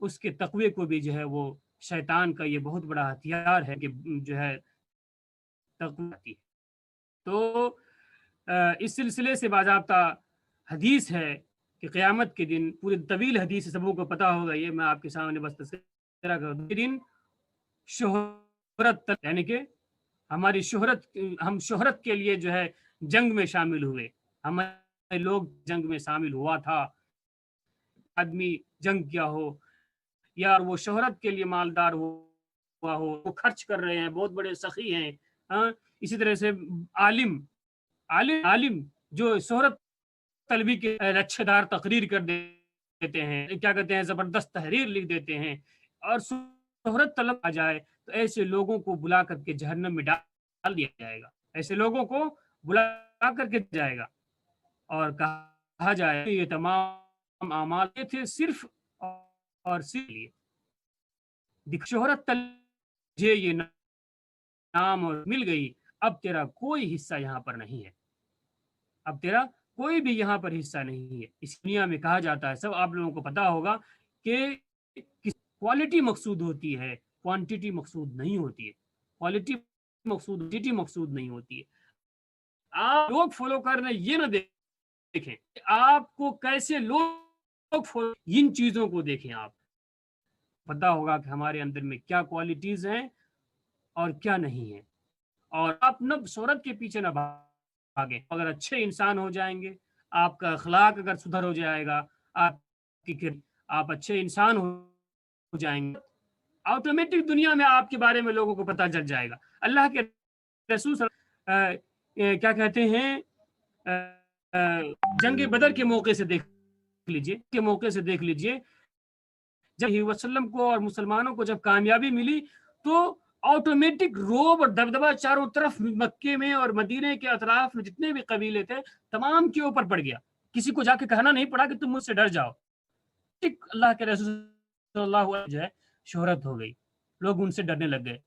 اس کے تقوی کو بھی جو ہے وہ شیطان کا یہ بہت بڑا ہتھیار ہے کہ جو ہے تقوی آتی ہے. تو اس سلسلے سے باضابطہ حدیث ہے کہ قیامت کے دن, پورے طویل حدیث سبوں کو پتا ہوگا, یہ میں آپ کے سامنے بس تذکرہ کر دوں. دن شہرت, یعنی کہ ہماری ہم شہرت کے لیے جو ہے جنگ میں شامل ہوئے. ہمارے لوگ جنگ میں شامل ہوا تھا. آدمی جنگ کیا ہو یا وہ شہرت کے لیے مالدار ہوا ہو, وہ خرچ کر رہے ہیں, بہت بڑے سخی ہیں. اسی طرح سے عالم جو شہرت طلبی کے اچھے دار تقریر کر دیتے ہیں, کیا کہتے ہیں, زبردست تحریر لکھ دیتے ہیں, اور شہرت طلب آ جائے تو ایسے لوگوں کو بلا کر کے جہنم میں ڈال دیا جائے گا. ایسے لوگوں کو بلا کر کے جائے گا اور کہا جائے یہ تمام اعمال تھے صرف اور صرف لیے شہرت طلب یہ نام اور مل گئی, اب تیرا کوئی حصہ یہاں پر نہیں ہے. اب تیرا کوئی بھی یہاں پر حصہ نہیں ہے. اس دنیا میں کہا جاتا ہے, سب آپ لوگوں کو پتا ہوگا کہ کوالٹی مقصود ہوتی ہے, کوانٹیٹی مقصود نہیں ہوتی ہے. کوالٹی مقصود نہیں ہوتی ہے. آپ لوگ فالو کر رہے ہیں یہ نہ دیکھیں آپ کو کیسے لوگ فالو, ان چیزوں کو دیکھیں. آپ پتا ہوگا کہ ہمارے اندر میں کیا کوالٹیز ہیں اور کیا نہیں ہے. اور آپ نہ شہرت کے پیچھے نہ بھاگیں. اگر اچھے انسان ہو جائیں گے, آپ کا اخلاق اگر سدھر ہو جائے گا, آپ اچھے انسان ہو جائیں گے, آٹومیٹک دنیا میں آپ کے بارے میں لوگوں کو پتہ چل جائے گا. اللہ کے رسول کیا کہتے ہیں, جنگ بدر کے موقع سے دیکھ لیجئے جب وسلم کو اور مسلمانوں کو جب کامیابی ملی تو آٹومیٹک روب اور دبدبہ چاروں طرف مکے میں اور مدینے کے اطراف میں جتنے بھی قبیلے تھے تمام کے اوپر پڑ گیا. کسی کو جا کے کہنا نہیں پڑا کہ تم مجھ سے ڈر جاؤ. اللہ کے رسول صلی اللہ علیہ وسلم جو ہے شہرت ہو گئی, لوگ ان سے ڈرنے لگ گئے.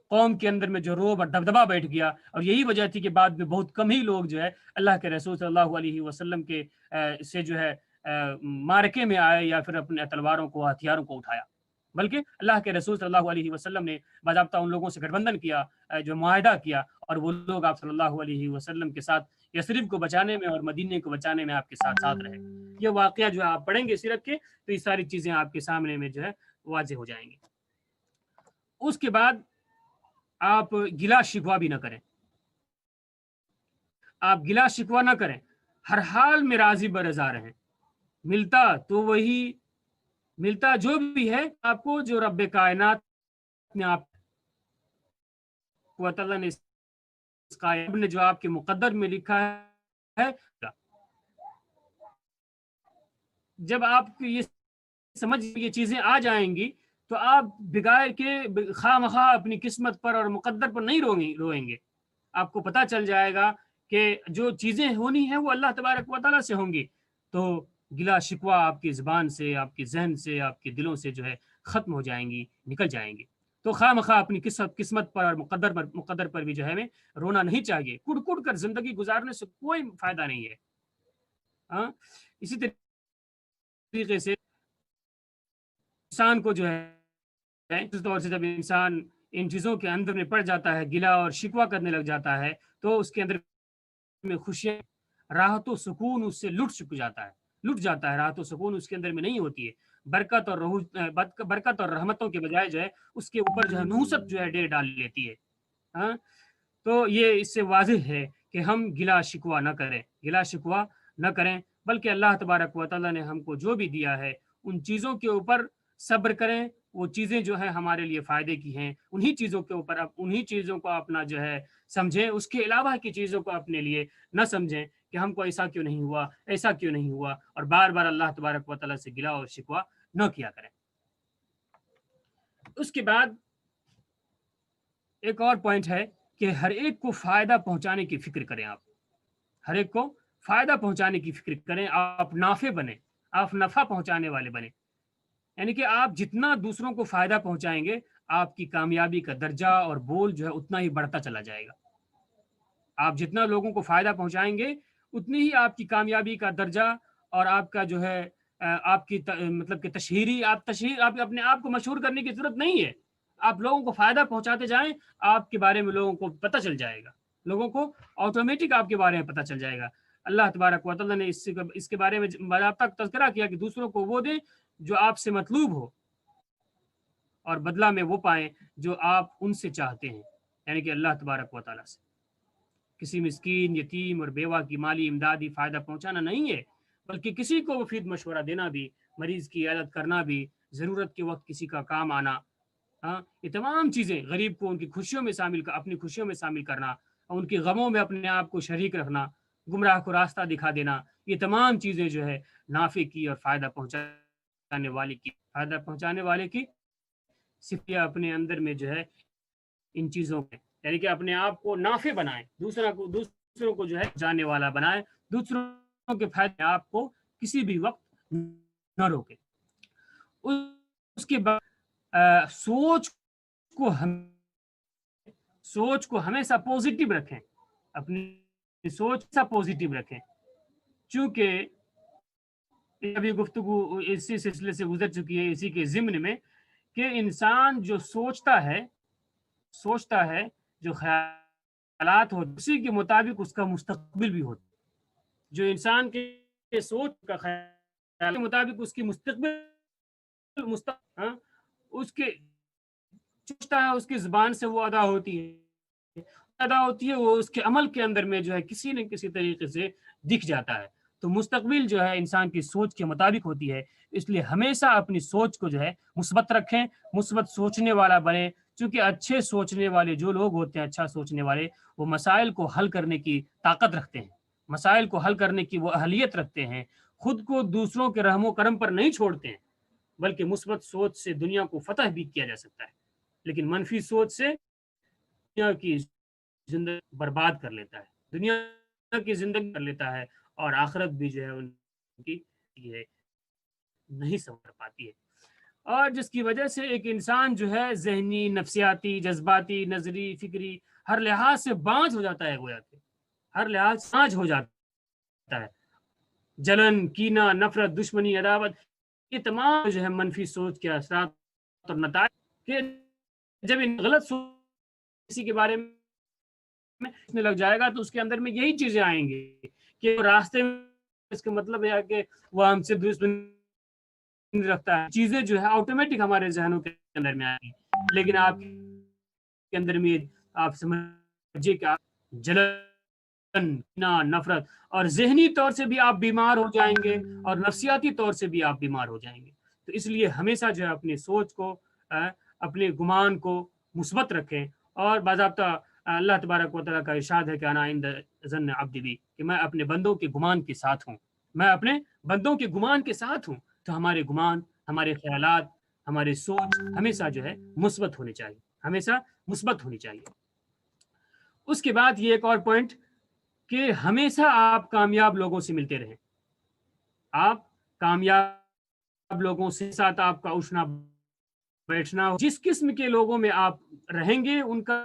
قوم کے اندر میں جو روب اور دبدبہ بیٹھ گیا, اور یہی وجہ تھی کہ بعد میں بہت کم ہی لوگ جو ہے اللہ کے رسول صلی اللہ علیہ وسلم کے سے جو ہے مارکے میں آئے یا پھر اپنے تلواروں کو ہتھیاروں کو اٹھایا. بلکہ اللہ کے رسول صلی اللہ علیہ وسلم نے باضابطہ ان لوگوں سے گٹھ بندھن کیا, جو معاہدہ کیا, اور وہ لوگ آپ صلی اللہ علیہ وسلم کے ساتھ یثرب کو بچانے میں اور مدینے کو بچانے میں آپ کے ساتھ رہے. یہ واقعہ جو ہے آپ پڑھیں گے سیرت کے تو یہ ساری چیزیں آپ کے سامنے میں جو ہے واضح ہو جائیں گی. اس کے بعد آپ گلا شکوا بھی نہ کریں. آپ گلا شکوا نہ کریں, ہر حال میں راضی برضا رہیں. ملتا جو بھی ہے آپ کو, جو رب کائنات نے آپ کو تعالیٰ نے रब ने जो आपके मुकद्दर में लिखा है, जब आपको ये समझ ये चीजें आ जाएंगी तो आप बिगाड़ के खामखा अपनी किस्मत पर और मुकद्दर पर नहीं रोएंगे। आपको पता चल जाएगा कि जो चीजें होनी है वो अल्लाह तबारक व तआला से होंगी। तो गिला शिकवा आपकी ज़बान से, आपके जहन से, आपके दिलों से जो है ख़त्म हो जाएंगी, निकल जाएंगी। तो खामखा अपनी किस्मत पर और मुकद्दर पर भी जो है हमें रोना नहीं चाहिए। कुड़ कुड़ कर जिंदगी गुजारने से कोई फायदा नहीं है। हाँ, इसी तरीके से इंसान को जो है इस तौर से जब इंसान इन चीज़ों के अंदर में पड़ जाता है, गिला और शिकवा करने लग जाता है, तो उसके अंदर में खुशियाँ, राहत व सुकून उससे लुट जाता है। राहत व सुकून उसके अंदर में नहीं होती है। बरकत और रहमतों के बजाय जो है उसके ऊपर जो है नूसत जो है डेर डाल लेती है। हाँ, तो ये इससे वाज़िह है कि हम गिला शिकवा न करें, बल्कि अल्लाह तबारक व तआला ने हमको जो भी दिया है उन चीज़ों के ऊपर सब्र करें। वो चीज़ें जो है हमारे लिए फ़ायदे की हैं, उन्हीं चीज़ों के ऊपर उन्हीं चीज़ों को अपना जो है समझें। उसके अलावा की चीज़ों को अपने लिए न समझें कि हमको ऐसा क्यों नहीं हुआ, और बार बार अल्लाह तबारक व तआला से गिला और शिकवा न किया करें। उसके बाद एक और पॉइंट है कि हर एक को फ़ायदा पहुँचाने की फ़िक्र करें। आप हर एक को फ़ायदा पहुँचाने की फ़िक्र करें। आप नाफ़े बने, आप नफ़ा पहुँचाने वाले बने। यानी कि आप जितना दूसरों को फ़ायदा पहुँचाएंगे, आपकी कामयाबी का दर्जा और बोल जो है उतना ही बढ़ता चला जाएगा। आप जितना लोगों को फ़ायदा पहुँचाएंगे, उतनी ही आपकी कामयाबी का दर्जा और आपका जो है आपकी मतलब कि आप अपने आप को मशहूर करने की ज़रूरत नहीं है। आप लोगों को फ़ायदा पहुँचाते जाएँ, आपके बारे में लोगों को पता चल जाएगा। लोगों को ऑटोमेटिक आपके बारे में पता चल जाएगा। अल्लाह तबारक व तआला ने इसके बारे में बाज़ाब्ता तज़किरा किया कि दूसरों को वो दें जो आपसे मतलूब हो, और बदला में वो पाएं जो आप उनसे चाहते हैं, यानी कि अल्लाह तबारक व तआला से। किसी मिस्कीन, यतीम और बेवा की माली इमदादी फ़ायदा पहुँचाना नहीं है, बल्कि किसी को मुफीद मशवरा देना भी, मरीज़ की इयादत करना भी, ज़रूरत के वक्त किसी का काम आना, हाँ, ये तमाम चीज़ें, गरीब को उनकी खुशियों में अपनी खुशियों में शामिल करना, उनके गमों में अपने आप को शरीक रखना, गुमराह को रास्ता दिखा देना, ये तमाम चीज़ें जो है नाफ़े की और फ़ायदा पहुँचाने वाले की सिर्फ अपने अंदर में जो है इन चीज़ों में, यानी कि अपने आप को नाफ़े बनाएं, दूसरों को जो है जाने वाला बनाएं, दूसरों के फायदे आपको किसी भी वक्त न रोके। उसके बाद सोच को हमेशा पॉजिटिव रखें, अपनी सोच सा पॉजिटिव रखें, चूंकि अभी गुफ्तगू इसी सिलसिले से गुजर चुकी है, इसी के ज़िम्न में, कि इंसान जो सोचता है, जो ख्यालात हो, उसी के मुताबिक उसका मुस्तकबिल भी होता है। जो इंसान के सोच का ख्याल के मुताबिक उसकी उसके सोचता है, उसकी ज़बान से वो अदा होती है, वो उसके अमल के अंदर में जो है किसी न किसी तरीके से दिख जाता है। तो मुस्तकबिल जो है इंसान की सोच के मुताबिक होती है, इसलिए हमेशा अपनी सोच को जो है मुस्बत रखें, मुस्बत सोचने वाला बने, क्योंकि अच्छे सोचने वाले जो लोग होते हैं, अच्छा सोचने वाले, वो मसाइल को हल करने की ताकत रखते हैं, मसाइल को हल करने की वो अहलियत रखते हैं, खुद को दूसरों के रहमो करम पर नहीं छोड़ते हैं, बल्कि मुस्बत सोच से दुनिया को फतह भी किया जा सकता है, लेकिन मनफी सोच से दुनिया की जिंदगी बर्बाद कर लेता है, दुनिया की जिंदगी कर लेता है, और आखिरत भी जो है उनकी ये नहीं संवर पाती है। और जिसकी वजह से एक इंसान जो है ज़हनी, नफ्सियाती, जज्बाती, नजरी, फिक्री हर लिहाज से बांझ हो जाता है, गोया कि हर लिहाज से बांझ हो जाता है। जलन, कीना, नफरत, दुश्मनी, अदावत, ये तमाम जो है मनफी सोच के असरात और नताइज के जब इन गलत सोच किसी के बारे में लग जाएगा तो उसके अंदर में यही चीजें आएंगी कि रास्ते में, इसका मतलब है कि वो हमसे दुश्मनी रखता है, चीजें जो है ऑटोमेटिक हमारे जहनों के अंदर में आएंगी। लेकिन आपके अंदर में आप समझिए कि जलन, नफरत और ज़हनी तौर से भी आप बीमार हो जाएंगे और नफ्सियाती तौर से भी आप बीमार हो जाएंगे। तो इसलिए हमेशा जो है अपनी सोच को, अपने गुमान को मुस्बत रखें, और बाज़ाब्ता अल्लाह तबारक व तआला का इरशाद है कि अना इंद ज़न्न अब्दी बी, कि मैं अपने बंदों के गुमान के साथ हूँ, मैं अपने बंदों के गुमान के साथ हूँ। तो हमारे गुमान, हमारे ख्यालात, हमारी सोच हमेशा जो है मुस्बत होनी चाहिए, हमेशा मुस्बत होनी चाहिए। उसके बाद ये एक और पॉइंट कि हमेशा आप कामयाब लोगों से मिलते रहें। आप कामयाब लोगों से साथ आपका उठना बैठना हो, जिस किस्म के लोगों में आप रहेंगे उनका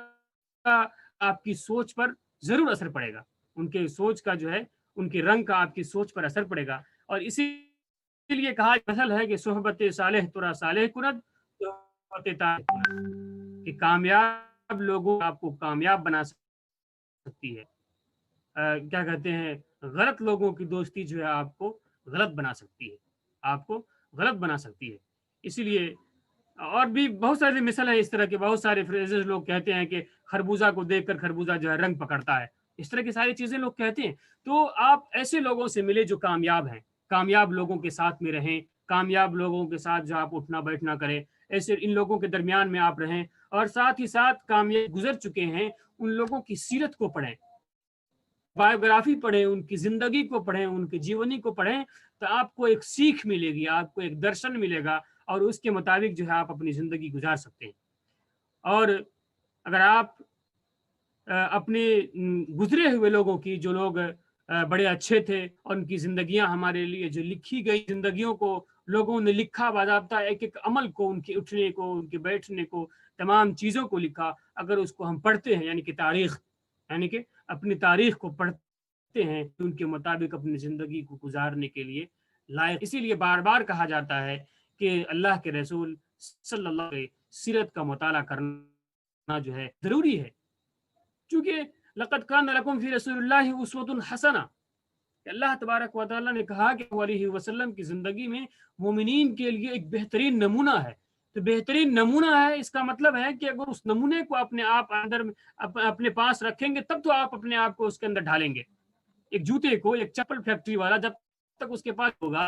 आपकी सोच पर जरूर असर पड़ेगा, उनके सोच का जो है, उनके रंग का आपकी सोच पर असर पड़ेगा। और इसीलिए कहा मसल है कि सोहबत सालेह तुरा सालेह कुनद, सोहबत तालेह कुनद, कि कामयाब लोगों आपको कामयाब बना सकती है। क्या कहते हैं, गलत लोगों की दोस्ती जो है आपको गलत बना सकती है, आपको गलत बना सकती है। इसीलिए और भी बहुत सारे मिसल है इस तरह के, बहुत सारे फ्रेजेस लोग कहते हैं कि खरबूजा को देखकर खरबूजा जो है रंग पकड़ता है, इस तरह की सारी चीजें लोग कहते हैं। तो आप ऐसे लोगों से मिले जो कामयाब हैं, कामयाब लोगों के साथ में रहें, कामयाब लोगों के साथ जो आप उठना बैठना करें, ऐसे इन लोगों के दरमियान में आप रहें। और साथ ही साथ कामयाब गुजर चुके हैं उन लोगों की सीरत को पढ़ें, बायोग्राफी पढ़ें, उनकी जिंदगी को पढ़ें, उनकी जीवनी को पढ़ें, तो आपको एक सीख मिलेगी, आपको एक दर्शन मिलेगा और उसके मुताबिक जो है आप अपनी जिंदगी गुजार सकते हैं। और अगर आप अपने गुजरे हुए लोगों की, जो लोग बड़े अच्छे थे और उनकी जिंदगियां हमारे लिए जो लिखी गई जिंदगियों को लोगों ने लिखा, बाज़ाब्ता एक एक अमल को, उनके उठने को, उनके बैठने को, तमाम चीज़ों को लिखा, अगर उसको हम पढ़ते हैं, यानी कि तारीख, यानी कि अपनी तारीख को पढ़ते हैं, तो उनके मुताबिक अपनी ज़िंदगी को गुजारने के लिए लायक। इसीलिए बार बार कहा जाता है कि अल्लाह के रसूल सल्लल्लाहु अलैहि वसल्लम सीरत का मुताला करना जो है ज़रूरी है, क्योंकि लक़द कान लकुम फ़ी रसूलिल्लाहि उस्वतुन हसना, अल्लाह तबारक व तआला ने कहा कि अलैहि वसल्लम की ज़िंदगी में मोमिनीन के लिए एक बेहतरीन नमूना है। तो बेहतरीन नमूना है, इसका मतलब है कि अगर उस नमूने को अपने आप अंदर अपने पास रखेंगे, तब तो आप अपने आप को उसके अंदर ढालेंगे। एक जूते को, एक चप्पल फैक्ट्री वाला जब तक उसके पास होगा,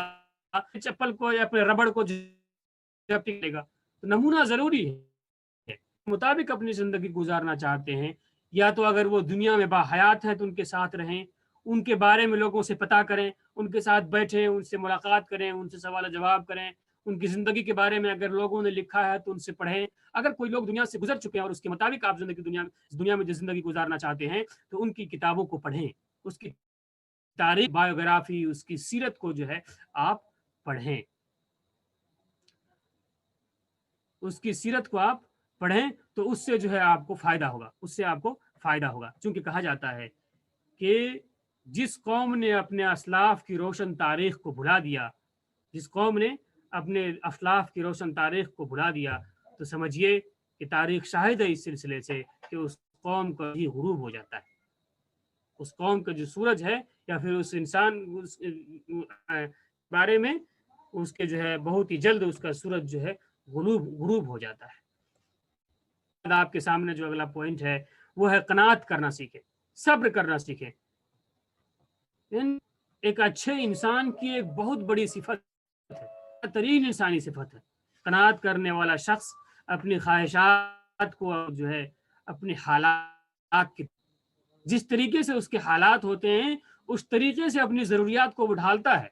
चप्पल को या अपने रबड़ को जब टिकेगा, तो नमूना जरूरी है। मुताबिक अपनी जिंदगी गुजारना चाहते हैं, या तो अगर वो दुनिया में बाहयात हैं तो उनके साथ रहें, उनके बारे में लोगों से पता करें, उनके साथ बैठें, उनसे मुलाकात करें, उनसे सवाल जवाब करें, उनकी ज़िंदगी के बारे में अगर लोगों ने लिखा है तो उनसे पढ़ें। अगर कोई लोग दुनिया से गुजर चुके हैं और उसके मुताबिक आप दुनिया में जो ज़िंदगी गुजारना चाहते हैं, तो उनकी किताबों को पढ़ें, उसकी तारीख, बायोग्राफी, उसकी सीरत को जो है आप पढ़ें, उसकी सीरत को आप पढ़ें, तो उससे जो है आपको फ़ायदा होगा, उससे आपको फ़ायदा होगा। चूँकि कहा जाता है कि जिस कौम ने अपने असलाफ की रोशन तारीख को भुला दिया, जिस कौम ने अपने असलाफ की रोशन तारीख को भुला दिया, तो समझिए कि तारीख शाहिद है इस सिलसिले से कि उस कौम का ही गुरूब हो जाता है। उस कौम का जो सूरज है, या फिर उस इंसान उस बारे में उसके जो है बहुत ही जल्द उसका सूरज जो है गुरूब हो जाता है। आपके सामने जो अगला पॉइंट है वो है कनात करना सीखे, सब्र करना सीखे। एक अच्छे इंसान की एक बहुत बड़ी सिफत है, बेहतरीन इंसानी सिफत है। कनात करने वाला शख्स अपनी ख्वाहिशात को जो है अपने हालात के, जिस तरीके से उसके हालात होते हैं उस तरीके से अपनी ज़रूरियात को वो ढालता है।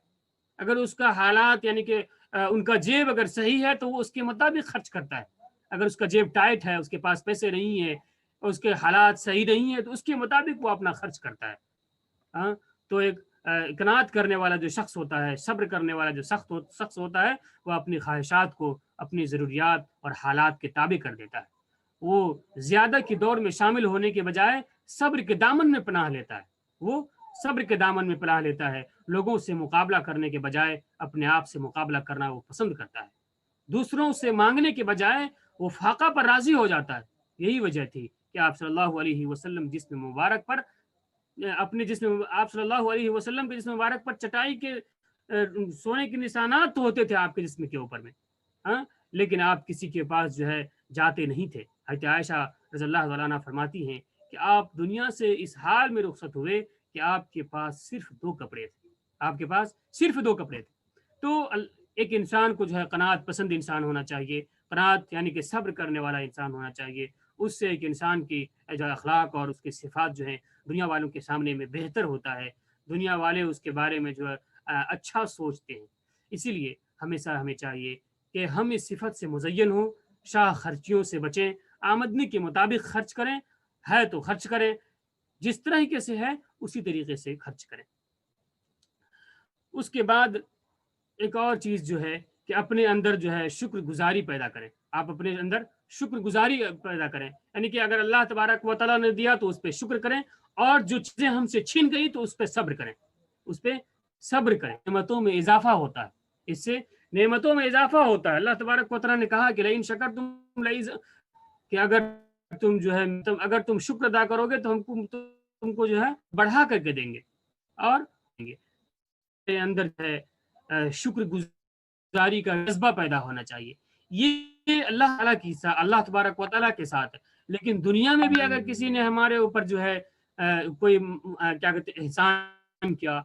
अगर उसका हालात यानी कि उनका जेब अगर सही है तो वो उसके मुताबिक खर्च करता है। अगर उसका जेब टाइट है, उसके पास पैसे नहीं है, उसके हालात सही नहीं है, तो उसके मुताबिक वो अपना खर्च करता है। हाँ, तो एक इकनात करने वाला जो शख्स होता है, सब्र करने वाला जो शख्स होता है, वो अपनी ख्वाहिशात को अपनी ज़रूरियात और हालात के ताबे कर देता है। वो ज़्यादा की दौर में शामिल होने के बजाय सब्र के दामन में पनाह लेता है। वो सब्र के दामन में पनाह लेता है। लोगों से मुकाबला करने के बजाय अपने आप से मुकाबला करना वो पसंद करता है। दूसरों से मांगने के बजाय वो फाका पर राजी हो जाता है। यही वजह थी कि आप सल्लल्लाहु अलैहि वसल्लम जिस्म मुबारक पर अपने जिस्म आप सल्लल्लाहु अलैहि वसल्लम के जिस्म मुबारक पर चटाई के सोने के निशानात तो होते थे आपके जिस्म के ऊपर में, हाँ, लेकिन आप किसी के पास जो है जाते नहीं थे। हज़रत आयशा रज़ियल्लाहु अन्हा फरमाती हैं कि आप दुनिया से इस हाल में रुखसत हुए कि आपके पास सिर्फ 2 कपड़े थे, आपके पास सिर्फ 2 कपड़े थे। तो एक इंसान को जो है कनात पसंद इंसान होना चाहिए, कनात यानी कि सब्र करने वाला इंसान होना चाहिए, اس سے ایک انسان کی جو اخلاق اور اس کی صفات جو ہیں دنیا والوں کے سامنے میں بہتر ہوتا ہے، دنیا والے اس کے بارے میں جو ہے اچھا سوچتے ہیں۔ اسی لیے ہمیشہ ہمیں چاہیے کہ ہم اس صفت سے مزین ہوں، شاہ خرچیوں سے بچیں، آمدنی کے مطابق خرچ کریں، ہے تو خرچ کریں، جس طریقے سے ہے اسی طریقے سے خرچ کریں۔ اس کے بعد ایک اور چیز جو ہے کہ اپنے اندر جو ہے شکر گزاری پیدا کریں، آپ اپنے اندر شکر گزاری پیدا کریں، یعنی کہ اگر اللہ تبارک و تعالیٰ نے دیا تو اس پہ شکر کریں، اور جو چیزیں ہم سے چھین گئی تو اس پہ صبر کریں، اس پہ صبر کریں۔ نعمتوں میں اضافہ ہوتا ہے، اس سے نعمتوں میں اضافہ ہوتا ہے۔ اللہ تبارک و تعالیٰ نے کہا کہ لئن شکرتم کہ اگر تم جو ہے اگر تم شکر ادا کرو گے تو ہم تم کو جو ہے بڑھا کر کے دیں گے اور دیں گے۔ اندر جو ہے شکر گزاری کا جذبہ پیدا ہونا چاہیے۔ یہ اللہ تعالیٰ کی اللہ تبارک و تعالیٰ کے ساتھ ہے، لیکن دنیا میں بھی اگر کسی نے ہمارے اوپر جو ہے کوئی کیا کہتے ہیں احسان کیا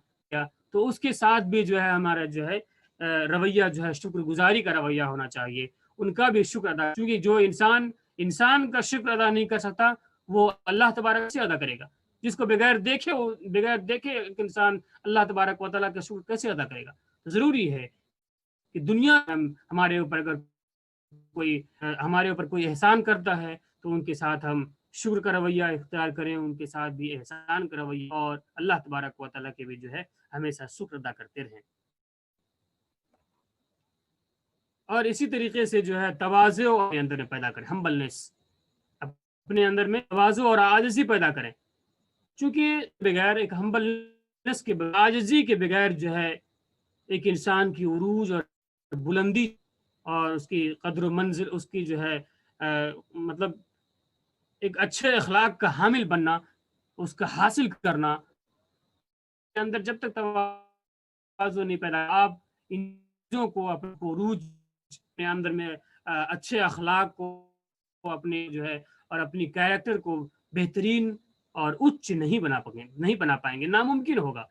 تو اس کے ساتھ بھی جو ہے ہمارا جو ہے رویہ جو ہے شکر گزاری کا رویہ ہونا چاہیے، ان کا بھی شکر ادا، کیونکہ جو انسان کا شکر ادا نہیں کر سکتا وہ اللہ تبارک سے ادا کرے گا۔ جس کو بغیر دیکھے ایک انسان اللہ تبارک و تعالیٰ کا شکر کیسے ادا کرے گا؟ ضروری ہے کہ دنیا ہمارے اوپر کوئی احسان کرتا ہے تو ان کے ساتھ ہم شکر کا رویہ اختیار کریں، ان کے ساتھ بھی احسان کا رویہ، اور اللہ تبارک و تعالیٰ کے بھی جو ہے ہمیشہ شکر ادا کرتے رہیں۔ اور اسی طریقے سے جو ہے تواضع اپنے اندر میں پیدا کریں، ہمبلنس اپنے اندر میں تواضع اور عاجزی پیدا کریں، چونکہ بغیر ایک ہمبلنس کے عاجزی کے بغیر جو ہے ایک انسان کی عروج اور بلندی اور اس کی قدر و منزل، اس کی جو ہے مطلب ایک اچھے اخلاق کا حامل بننا، اس کا حاصل کرنا کے اندر جب تک تواضع نہیں پیدا، آپ ان چیزوں کو اپنے عروج اپنے اندر میں اچھے اخلاق کو اپنے جو ہے اور اپنی کیریکٹر کو بہترین اور اچ نہیں بنا پائیں گے، ناممکن ہوگا۔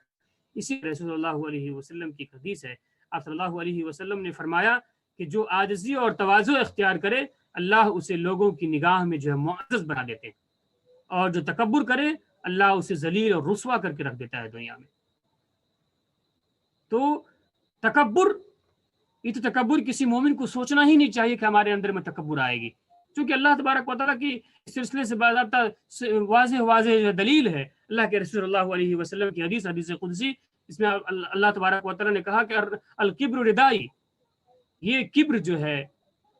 اسی رسول اللہ علیہ وسلم کی حدیث ہے، آپ صلی اللہ علیہ وسلم نے فرمایا کہ جو عاجزی اور تواضع اختیار کرے اللہ اسے لوگوں کی نگاہ میں جو ہے معزز بنا دیتے ہیں، اور جو تکبر کرے اللہ اسے ذلیل اور رسوا کر کے رکھ دیتا ہے دنیا میں۔ تو تکبر کسی مومن کو سوچنا ہی نہیں چاہیے کہ ہمارے اندر میں تکبر آئے گی، چونکہ اللہ تبارک و تعالیٰ کی اس سلسلے سے باضابطہ واضح دلیل ہے۔ اللہ کے رسول اللہ علیہ وسلم کی حدیث قدسی، اس میں اللہ تبارک و تعالیٰ نے کہا کہ الکبر ردائی، یہ کبر جو ہے،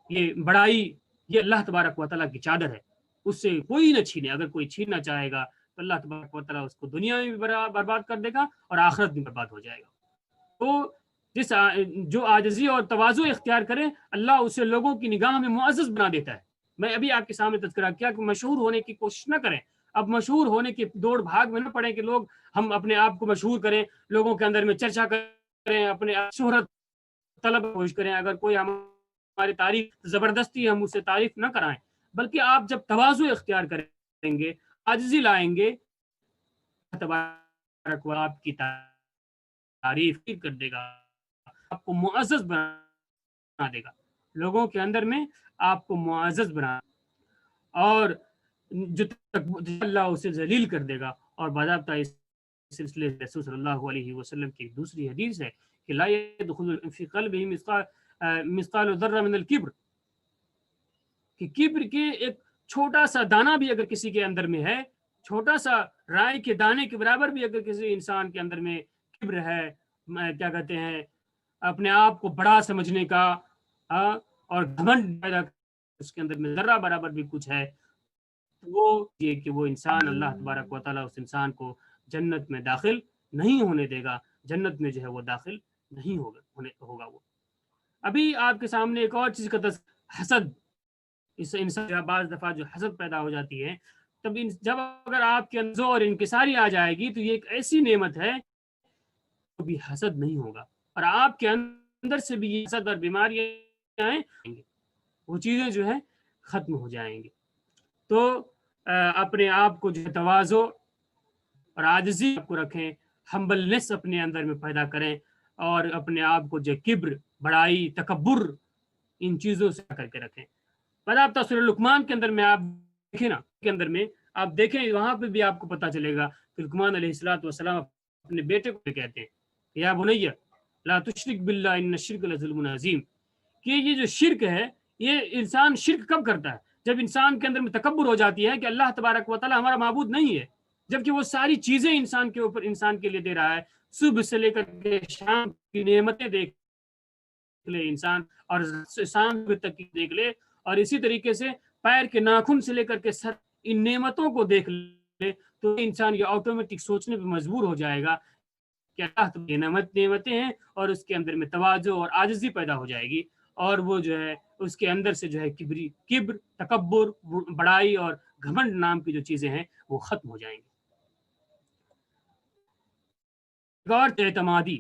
یہ بڑائی، یہ اللہ تبارک و تعالیٰ کی چادر ہے، اس سے کوئی نہ چھینے۔ اگر کوئی چھیننا چاہے گا تو اللہ تبارک و تعالیٰ اس کو دنیا میں بھی برباد کر دے گا اور آخرت بھی برباد ہو جائے گا۔ تو جو عاجزی اور تواضع اختیار کرے اللہ اسے لوگوں کی نگاہ میں معزز بنا دیتا ہے۔ میں ابھی آپ کے سامنے تذکرہ کیا کہ مشہور ہونے کی کوشش نہ کریں، اب مشہور ہونے کی دوڑ بھاگ میں نہ پڑیں کہ ہم اپنے آپ کو مشہور کریں، لوگوں کے اندر میں چرچا کریں، اپنے شہرت طلب کوشش کریں۔ اگر کوئی ہماری تعریف زبردستی ہم اسے تعریف نہ کرائیں، بلکہ آپ جب تواضع اختیار کریں گے، عاجزی لائیں گے، تبارک و آپ کی تعریف کر دے گا، آپ کو معزز بنا دے گا، لوگوں کے اندر میں آپ کو معزز بنا، اور جو اللہ اسے ذلیل کر دے گا۔ اور باضابطہ اس سلسلے سے رسول صلی اللہ علیہ وسلم کی دوسری حدیث ہے کہ لا يدخل فی قلبہ مثقال ذرہ من الکبر، کہ کبر کے ایک چھوٹا سا دانہ بھی اگر کسی کے اندر میں ہے، چھوٹا سا رائے کے دانے کے برابر بھی اگر کسی انسان کے اندر میں کبر ہے، کیا کہتے ہیں اپنے آپ کو بڑا سمجھنے کا اور گھمنڈ پیدا اس کے اندر میں ذرہ برابر بھی کچھ ہے، وہ یہ کہ وہ انسان اللہ تبارک و تعالیٰ اس انسان کو جنت میں داخل نہیں ہونے دے گا، جنت میں جو ہے وہ داخل نہیں ہوگا وہ۔ ابھی آپ کے سامنے ایک اور چیز کا حسد، اس انسان بعض دفعہ جو حسد پیدا ہو جاتی ہے، تب جب اگر آپ کے اندر اور انکساری آ جائے گی تو یہ ایک ایسی نعمت ہے تو بھی حسد نہیں ہوگا، اور آپ کے اندر سے بھی یہ حسد اور بیماریاں آئیں گی، وہ چیزیں جو ہے ختم ہو جائیں گی۔ تو اپنے آپ کو جو تواضع اور عاجزی کو رکھیں، ہمبلنس اپنے اندر میں پیدا کریں، اور اپنے آپ کو جو کبر، بڑائی، تکبر، ان چیزوں سے کر کے رکھیں۔ باضابطہ سورہ لقمان کے اندر میں آپ دیکھیں نا کے اندر میں آپ دیکھیں وہاں پہ بھی آپ کو پتہ چلے گا کہ لقمان علیہ الصلوۃ والسلام اپنے بیٹے کو کہتے ہیں یا بنیہ لا تشرک باللہ ان الشرک لظلم عظیم، کہ یہ جو شرک ہے یہ انسان شرک کب کرتا ہے؟ جب انسان کے اندر میں تکبر ہو جاتی ہے کہ اللہ تبارک و تعالی ہمارا معبود نہیں ہے، جبکہ وہ ساری چیزیں انسان کے اوپر انسان کے لیے دے رہا ہے، صبح سے لے کر کے شام کی نعمتیں دیکھ لے انسان اور شام تک کی دیکھ لے، اور اسی طریقے سے پیر کے ناخن سے لے کر کے سر ان نعمتوں کو دیکھ لے تو انسان یہ آٹومیٹک سوچنے پہ مجبور ہو جائے گا کہ اللہ تو نعمتیں ہیں، اور اس کے اندر میں تواضع اور عاجزی پیدا ہو جائے گی، اور وہ جو ہے اس کے اندر سے جو ہے کبر، تکبر، بڑائی اور گھمنڈ نام کی جو چیزیں ہیں وہ ختم ہو جائیں گی۔ اور اعتمادی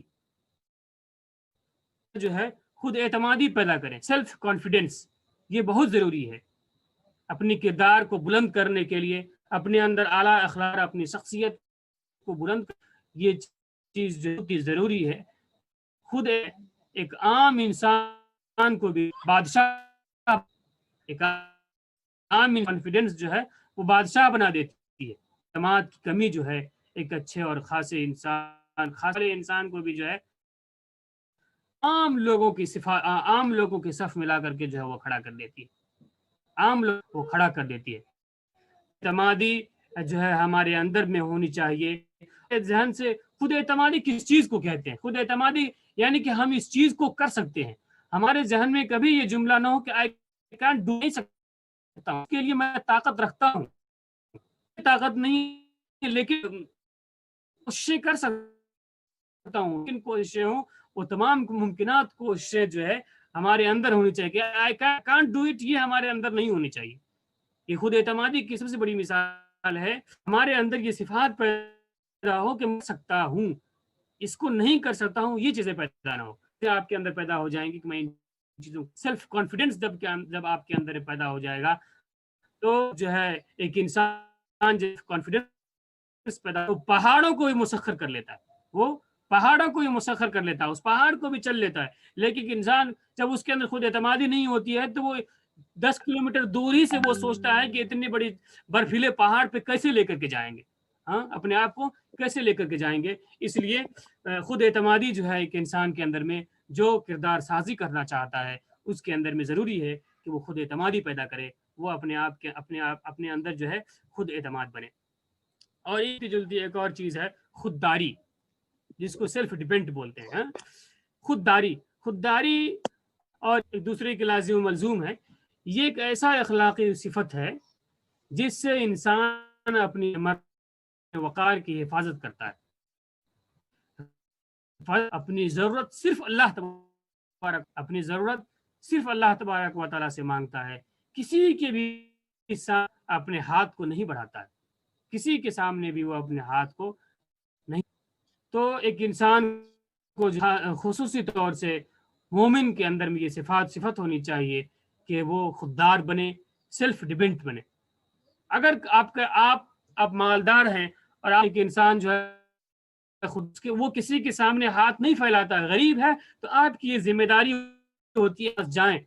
جو ہے خود اعتمادی پیدا کریں، سیلف کانفیڈنس، یہ بہت ضروری ہے اپنی کردار کو بلند کرنے کے لیے، اپنے اندر اعلیٰ اخلاق، اپنی شخصیت کو بلند یہ چیز جو ضروری ہے۔ خود ایک عام انسان کو بھی بادشاہ، ایک عام کانفیڈنس جو ہے وہ بادشاہ بنا دیتی ہے۔ اعتماد کی کمی جو ہے ایک اچھے اور خاصے انسان کو بھی جو ہے عام لوگوں کی صف ملا کر کے جو ہے وہ کھڑا کر دیتی ہے، عام لوگ کو کھڑا کر دیتی ہے۔ اعتمادی جو ہے ہمارے اندر میں ہونی چاہیے۔ ذہن سے خود اعتمادی کس چیز کو کہتے ہیں؟ خود اعتمادی یعنی کہ ہم اس چیز کو کر سکتے ہیں۔ ہمارے ذہن میں کبھی یہ جملہ نہ ہو کہ آئی کانٹ ڈو، نہیں سکتا ہوں، اس کے لیے میں طاقت رکھتا ہوں، طاقت نہیں لیکن کوششیں کر سکتا ہوں، لیکن کوششیں ہوں وہ تمام ممکنات کوششیں جو ہے ہمارے اندر ہونی چاہیے کہ آئی کانٹ ڈو اٹ، یہ ہمارے اندر نہیں ہونی چاہیے۔ یہ خود اعتمادی کی سب سے بڑی مثال ہے، ہمارے اندر یہ صفات پیدا ہو کہ میں سکتا ہوں، اس کو نہیں کر سکتا ہوں، یہ چیزیں پیدا نہ ہو، آپ کے اندر پیدا ہو جائیں گی کہ میں ان چیزوں سیلف کانفیڈنس جب آپ کے اندر پیدا ہو جائے گا تو جو ہے ایک انسان جو کانفیڈنس پیدا ہو پہاڑوں کو بھی مسخر کر لیتا ہے، وہ پہاڑوں کو بھی مسخر کر لیتا ہے، اس پہاڑ کو بھی چل لیتا ہے۔ لیکن انسان جب اس کے اندر خود اعتمادی نہیں ہوتی ہے تو وہ 10 کلومیٹر دوری سے وہ سوچتا ہے کہ اتنی بڑی برفیلے پہاڑ پہ کیسے لے کر کے جائیں گے، ہاں اپنے آپ کو کیسے لے کر کے جائیں گے۔ اس لیے خود اعتمادی جو ہے ایک انسان کے اندر میں جو کردار سازی کرنا چاہتا ہے اس کے اندر میں ضروری ہے کہ وہ خود اعتمادی پیدا کرے، وہ اپنے اندر جو ہے خود اعتماد بنے۔ اور جلدی ایک اور چیز ہے خودداری، جس کو سیلف ڈیپینڈ بولتے ہیں۔ خودداری اور ایک دوسرے کے لازم و ملزوم ہے، یہ ایک ایسا اخلاقی صفت ہے جس سے انسان اپنی وقار کی حفاظت کرتا ہے، اپنی ضرورت صرف اللہ تبارک و تعالیٰ سے مانگتا ہے، کسی کے بھی ساتھ اپنے ہاتھ کو نہیں بڑھاتا ہے، کسی کے سامنے بھی وہ اپنے ہاتھ کو نہیں۔ تو ایک انسان کو خصوصی طور سے مومن کے اندر میں یہ صفت ہونی چاہیے کہ وہ خوددار بنے، سیلف ڈیپینڈ بنے۔ اگر آپ مالدار ہیں اور آپ ایک انسان جو ہے خود کے وہ کسی کے سامنے ہاتھ نہیں پھیلاتا، غریب ہے، تو آپ کی یہ ذمہ داری ہوتی ہے جائیں،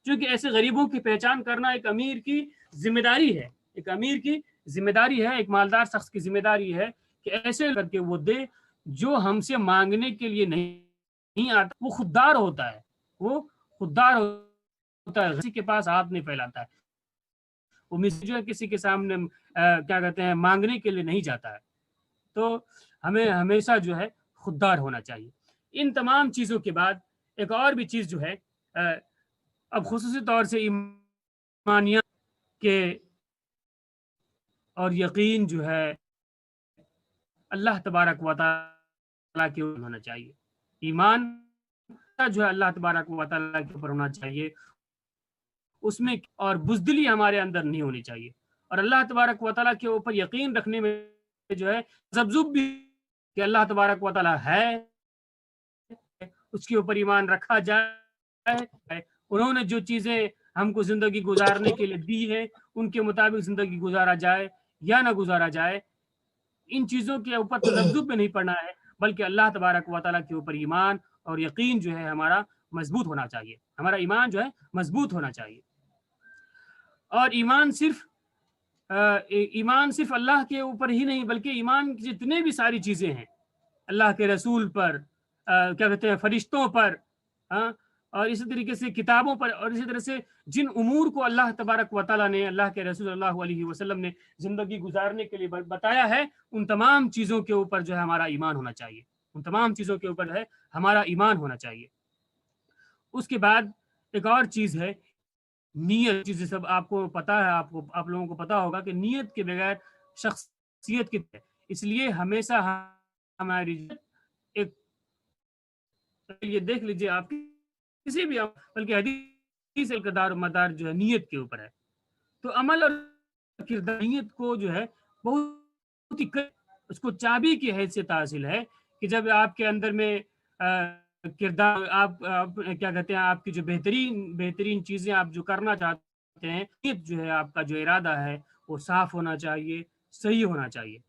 کیونکہ ایسے غریبوں کی پہچان کرنا ایک امیر کی ذمہ داری ہے، ایک امیر کی ذمہ داری ہے، ایک مالدار شخص کی ذمہ داری ہے کہ ایسے کر کے وہ دے جو ہم سے مانگنے کے لیے نہیں آتا، وہ خوددار ہوتا ہے، کسی کے پاس ہاتھ نہیں پھیلاتا ہے، وہ جو ہے کسی کے سامنے کیا کہتے ہیں مانگنے کے لیے نہیں جاتا ہے۔ تو ہمیں ہمیشہ جو ہے خوددار ہونا چاہیے۔ ان تمام چیزوں کے بعد ایک اور بھی چیز جو ہے اب خصوصی طور سے ایمانیات کے اور یقین جو ہے اللہ تبارک و تعالیٰ کے اوپر ہونا چاہیے، ایمان جو ہے اللہ تبارک و تعالیٰ کے اوپر ہونا چاہیے، اس میں اور بزدلی ہمارے اندر نہیں ہونی چاہیے، اور اللہ تبارک و تعالیٰ کے اوپر یقین رکھنے میں جو ہے تذبذب بھی کہ اللہ تبارک و تعالیٰ ہے، اس کے اوپر ایمان رکھا جائے، انہوں نے جو چیزیں ہم کو زندگی گزارنے کے لیے دی ہیں ان کے مطابق زندگی گزارا جائے یا نہ گزارا جائے، ان چیزوں کے اوپر تذبذب میں نہیں پڑنا ہے، بلکہ اللہ تبارک و تعالیٰ کے اوپر ایمان اور یقین جو ہے ہمارا مضبوط ہونا چاہیے، ہمارا ایمان جو ہے مضبوط ہونا چاہیے۔ اور ایمان صرف ईमान सिर्फ अल्लाह के ऊपर ही नहीं बल्कि ईमान की जितने भी सारी चीज़ें हैं, अल्लाह के रसूल पर, क्या कहते हैं, फरिश्तों पर, और इसी तरीके से किताबों पर, और इसी तरह से जिन उमूर को अल्लाह तबारक व तआला ने, अल्लाह के रसूल सल्लल्लाहु अलैहि वसल्लम ने ज़िंदगी गुजारने के लिए बताया है, उन तमाम चीज़ों के ऊपर जो है हमारा ईमान होना चाहिए। उन तमाम चीज़ों के ऊपर है हमारा ईमान होना चाहिए। उसके बाद एक और चीज़ है नीयत। चीज़ें सब आपको पता है, आप लोगों को पता होगा कि नीयत के बगैर शख्सियत की है। इसलिए हमेशा हमारी एक, ये देख लीजिए आप किसी भी, बल्कि हदीस का दार मदार जो है नीयत के ऊपर है। तो अमल और किरदार नीयत को जो है बहुत ही उसको चाबी की हैसियत हासिल है कि जब आपके अंदर में किरदार, आप क्या कहते हैं, आपकी जो बेहतरीन चीज़ें आप जो करना चाहते हैं, नीयत जो है, आपका जो इरादा है वो साफ होना चाहिए, सही होना चाहिए।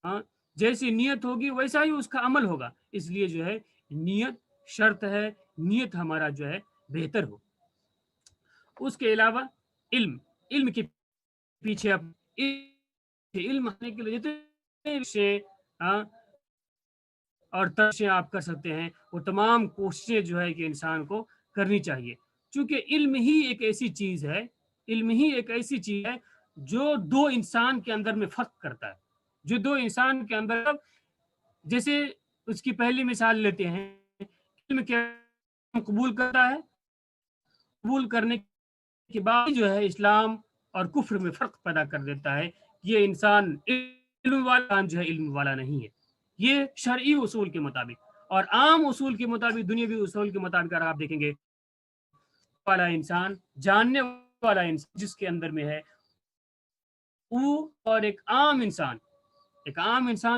हाँ, जैसी नीयत होगी वैसा ही उसका अमल होगा। इसलिए जो है नीयत शर्त है, नीयत हमारा जो है बेहतर हो। उसके अलावा इल्म के पीछे अब इल्म आने के लिए जितने और तर्शें आप कर सकते हैं, वो तमाम कोशिशें जो है कि इंसान को करनी चाहिए। चूँकि इल्म ही एक ऐसी चीज़ है, इल्म ही एक ऐसी चीज़ है जो दो इंसान के अंदर में फ़र्क करता है, जो दो इंसान के अंदर, जैसे उसकी पहली मिसाल लेते हैं, इल्म क्या कबूल करता है, कबूल करने के बाद जो है इस्लाम और कुफ्र में फ़र्क पैदा कर देता है। ये इंसान इल्म वाला जो है इल्म वाला नहीं है। ये शरई उसूल के मुताबिक, और आम उसूल के मुताबिक, दुनियावी उसूल के मुताबिक अगर आप देखेंगे, वाला इंसान, जानने वाला इंसान जिसके अंदर में है वो, और एक आम इंसान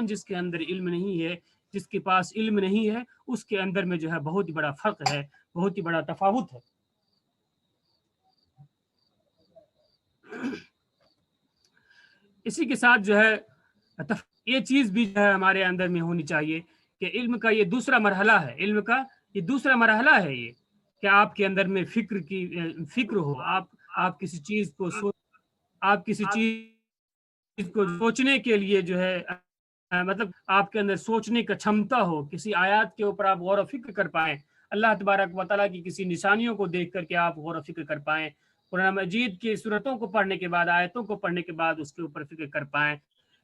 जिसके अंदर इल्म नहीं है, जिसके पास इल्म नहीं है, उसके अंदर में जो है बहुत ही बड़ा फर्क है, बहुत ही बड़ा तफावत है। इसी के साथ जो है ये चीज़ भी जो है हमारे अंदर में होनी चाहिए कि इल्म का ये दूसरा मरहला है, इल्म का ये दूसरा मरहला है, ये कि आपके अंदर में फिक्र हो, आप किसी चीज़ को आप किसी चीज़ को सोचने के लिए जो है मतलब आपके अंदर सोचने का क्षमता हो, किसी आयत के ऊपर आप गौर व फिक्र कर पाएँ, अल्लाह तबारक व तआला की किसी निशानियों को देख करके आप गौर व फिक्र कर पाएँ, कुरान मजीद की सूरतों को पढ़ने के बाद, आयतों को पढ़ने के बाद उसके ऊपर फिक्र कर पाएँ,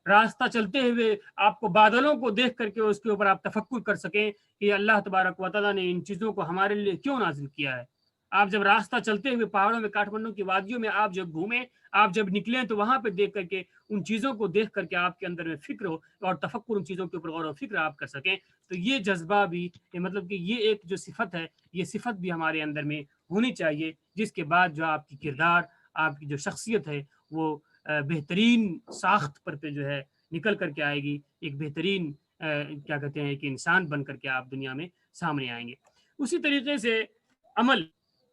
रास्ता चलते हुए आपको बादलों को देख करके उसके ऊपर आप तफक्कुर कर सकें कि अल्लाह तबारक व तआला ने इन चीज़ों को हमारे लिए क्यों नाजिल किया है। आप जब रास्ता चलते हुए पहाड़ों में, काठमांडू की वादियों में आप जब घूमें, आप जब निकलें, तो वहाँ पे देख करके, उन चीज़ों को देख करके आपके अंदर में फिक्र हो और तफक्कुर, उन चीज़ों के ऊपर गौर व फिक्र आप कर सकें। तो ये जज्बा भी, मतलब कि ये एक जो सिफत है, ये सिफत भी हमारे अंदर में होनी चाहिए, जिसके बाद जो आपकी किरदार, आपकी जो शख्सियत है, वो बेहतरीन साख्त पर पे जो है निकल करके आएगी, एक बेहतरीन क्या कहते हैं कि इंसान बन करके आप दुनिया में सामने आएंगे। उसी तरीके से अमल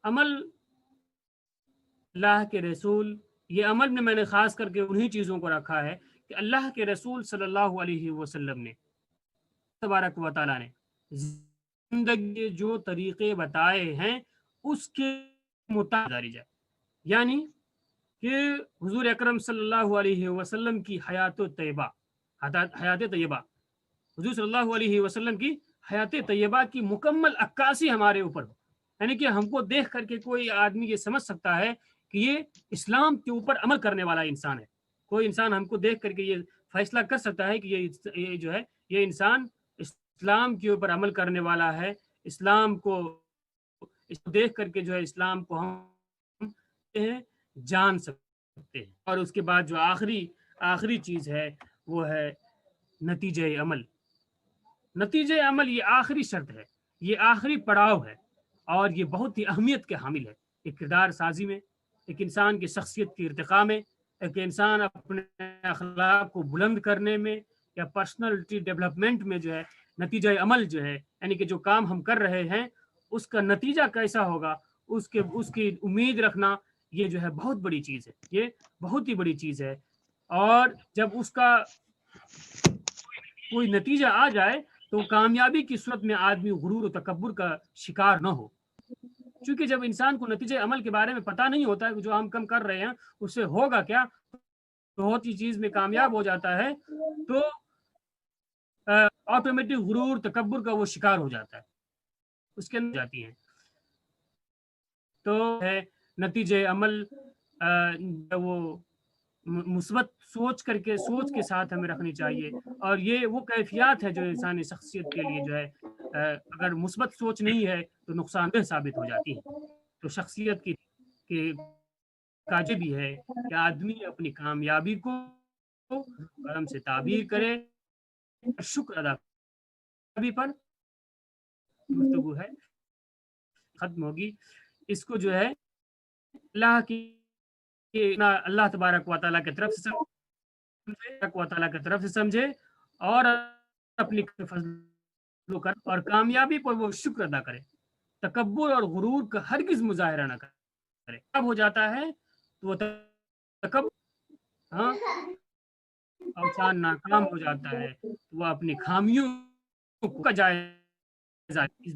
अल्लाह के रसूल, ये अमल में मैंने ख़ास करके उन्हीं चीज़ों को रखा है कि अल्लाह के रसूल सल्लल्लाहु अलैहि वसल्लम ने, तबारक व तआला ने ज़िंदगी जो तरीक़े बताए हैं उसके मुताबिक गुज़ारी जाए। यानी कि हुज़ूर अकरम सल्लल्लाहु अलैहि वसल्लम की हयात तैयबा, हुज़ूर सल्लल्लाहु अलैहि वसल्लम की हयात तैयबा की मुकम्मल अक्कासी हमारे ऊपर हो। यानी कि हमको देख करके कोई आदमी ये समझ सकता है कि ये इस्लाम के ऊपर अमल करने वाला इंसान है। कोई इंसान हमको देख करके ये फैसला कर सकता है कि ये जो है, ये इंसान इस्लाम के ऊपर अमल करने वाला है। इस्लाम को देख करके जो है इस्लाम को हम जान सकते हैं। और उसके बाद जो आखिरी चीज़ है वो है नतीजे अमल। नतीजे अमल ये आखिरी शर्त है, ये आखिरी पड़ाव है, और ये बहुत ही अहमियत के हामिल है एक किरदार साजी में, एक इंसान की शख्सियत की इर्तिक़ा में, एक इंसान अपने अखलाक को बुलंद करने में, या पर्सनैलिटी डेवलपमेंट में जो है नतीजा अमल जो है, यानी कि जो काम हम कर रहे हैं उसका नतीजा कैसा होगा, उसकी उम्मीद रखना, ये जो है बहुत बड़ी चीज़ है, ये बहुत ही बड़ी चीज़ है। और जब उसका कोई नतीजा आ जाए तो कामयाबी की सूरत में आदमी गुरूर और तकब्बुर का शिकार न हो। क्योंकि जब इंसान को नतीजे अमल के बारे में पता नहीं होता है कि जो हम कम कर रहे हैं उससे होगा क्या, बहुत ही चीज में कामयाब हो जाता है तो ऑटोमेटिक गुरूर तकब्बुर का वो शिकार हो जाता है, उसके अंदर जाती है। तो है नतीजे अमल वो मुस्बत सोच के साथ हमें रखनी चाहिए, और ये वो कैफियत है जो इंसानी शख्सियत के लिए जो है अगर मुस्बत सोच नहीं है तो नुकसानदेह साबित हो जाती है। तो शख्सियत की काजे भी है कि आदमी अपनी कामयाबी को करम से ताबीर करे, शुक्र अदा करे पर गुफ्तगू है खत्म होगी। इसको जो है अल्लाह तबारक व तआला की तरफ से समझे और अपनी फजल कर और कामयाबी पर वो शुक्र अदा करे, तकब्बुर और गुरूर का हरगिज मुजाहिरा ना करे। अब हो जाता है तो वो तकब्बुर हाँ इंसान नाकाम हो जाता है तो वह अपनी खामियों का जायजा कि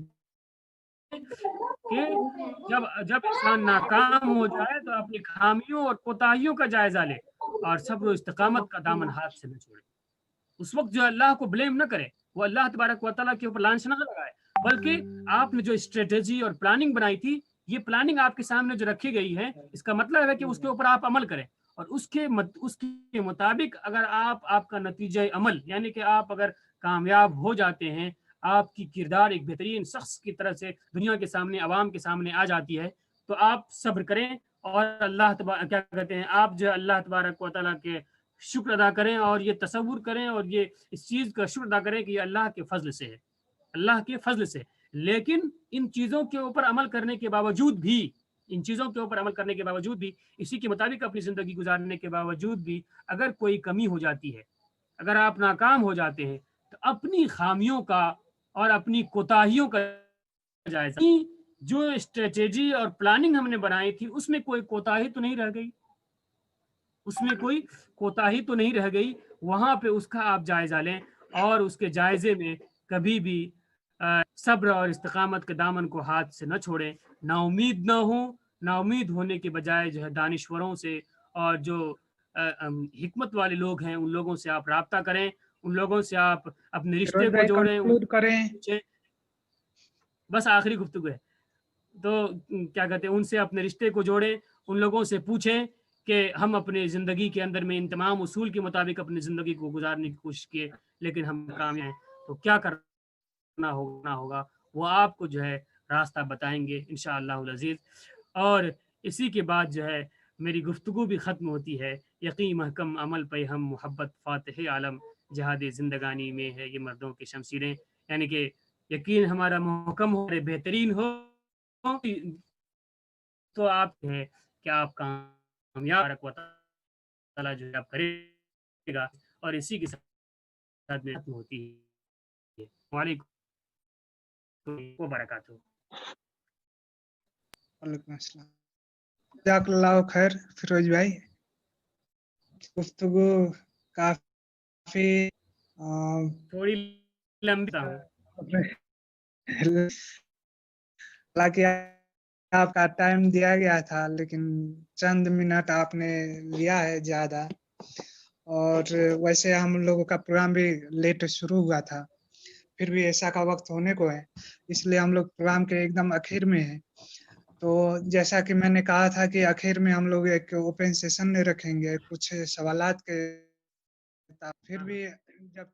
जब इंसान नाकाम हो जाए तो अपनी खामियों और कोताहियों का जायजा ले और सब्र इस्तिकामत का दामन हाथ से न छोड़े। उस वक्त जो अल्लाह को ब्लेम न करे, वो अल्लाह तबारक व तआला के ऊपर लांछना न लगाए, बल्कि आपने जो स्ट्रेटेजी और प्लानिंग बनाई थी, ये प्लानिंग आपके सामने जो रखी गई है, इसका मतलब है कि उसके ऊपर आप अमल करें और उसके मुताबिक अगर आपका नतीजा अमल यानी कि आप अगर कामयाब हो जाते हैं, आपकी किरदार एक बेहतरीन शख्स की तरह से दुनिया के सामने अवाम के सामने आ जाती है, तो आप सब्र करें और क्या कहते हैं आप जो अल्लाह तबारक व तआला के शुक्र अदा करें और ये तसव्वुर करें और ये इस चीज़ का शुक्र अदा करें कि ये अल्लाह के फजल से है, अल्लाह के फजल से। लेकिन इन चीज़ों के ऊपर अमल करने के बावजूद भी इसी के मुताबिक अपनी ज़िंदगी गुजारने के बावजूद भी अगर कोई कमी हो जाती है, अगर आप नाकाम हो जाते हैं, तो अपनी खामियों का और अपनी कोताहियों का जायजा, जो स्ट्रेटेजी और प्लानिंग हमने बनाई थी उसमें कोई कोताही तो नहीं रह गई, वहां पे उसका आप जायजा लें और उसके जायजे में कभी भी सब्र और इस्तिकामत के दामन को हाथ से न छोड़ें, नाउमीद होने के बजाय जो है दानिश्वरों से और जो हिकमत वाले लोग हैं उन लोगों से आप राब्ता करें, उन लोगों से आप अपने रिश्ते को जोड़ें, करें। बस आखिरी गुफ्तगू है तो क्या कहते हैं उनसे अपने रिश्ते को जोड़ें, उन लोगों से पूछें कि हम अपने ज़िंदगी के अंदर में इन तमाम उसूल के मुताबिक अपनी ज़िंदगी को गुजारने की कोशिश किए लेकिन हम कामयाब हैं, तो क्या करना होगा वो आपको जो है रास्ता बताएंगे इंशाअल्लाहुल अज़ीज़। और इसी के बाद जो है मेरी गुफ्तगू भी ख़त्म होती है। यकीन महकम अमल पे हम मोहब्बत फ़ातिह आलम जहाद ज़िंदगानी में है ये मर्दों की शमशीरें, यानी कि यकीन हमारा महकम हो बेहतरीन हो तो आप है कि आप कामयाब ताला जो है आप करेगा। और इसी के साथ में खत्म होती है। वालेकुम व बरकातहू। वालेकुम अस्सलाम। जज़ाकल्लाहु खैर फिरोज भाई, गुफ्तगू काफी थोड़ी लंबी हूँ, हालांकि आपका टाइम दिया गया था लेकिन चंद मिनट आपने लिया है ज्यादा, और वैसे हम लोगों का प्रोग्राम भी लेट शुरू हुआ था, फिर भी ऐसा का वक्त होने को है, इसलिए हम लोग प्रोग्राम के एकदम आखिर में हैं। तो जैसा कि मैंने कहा था कि आखिर में हम लोग एक ओपन सेशन रखेंगे कुछ सवालात के, फिर भी जब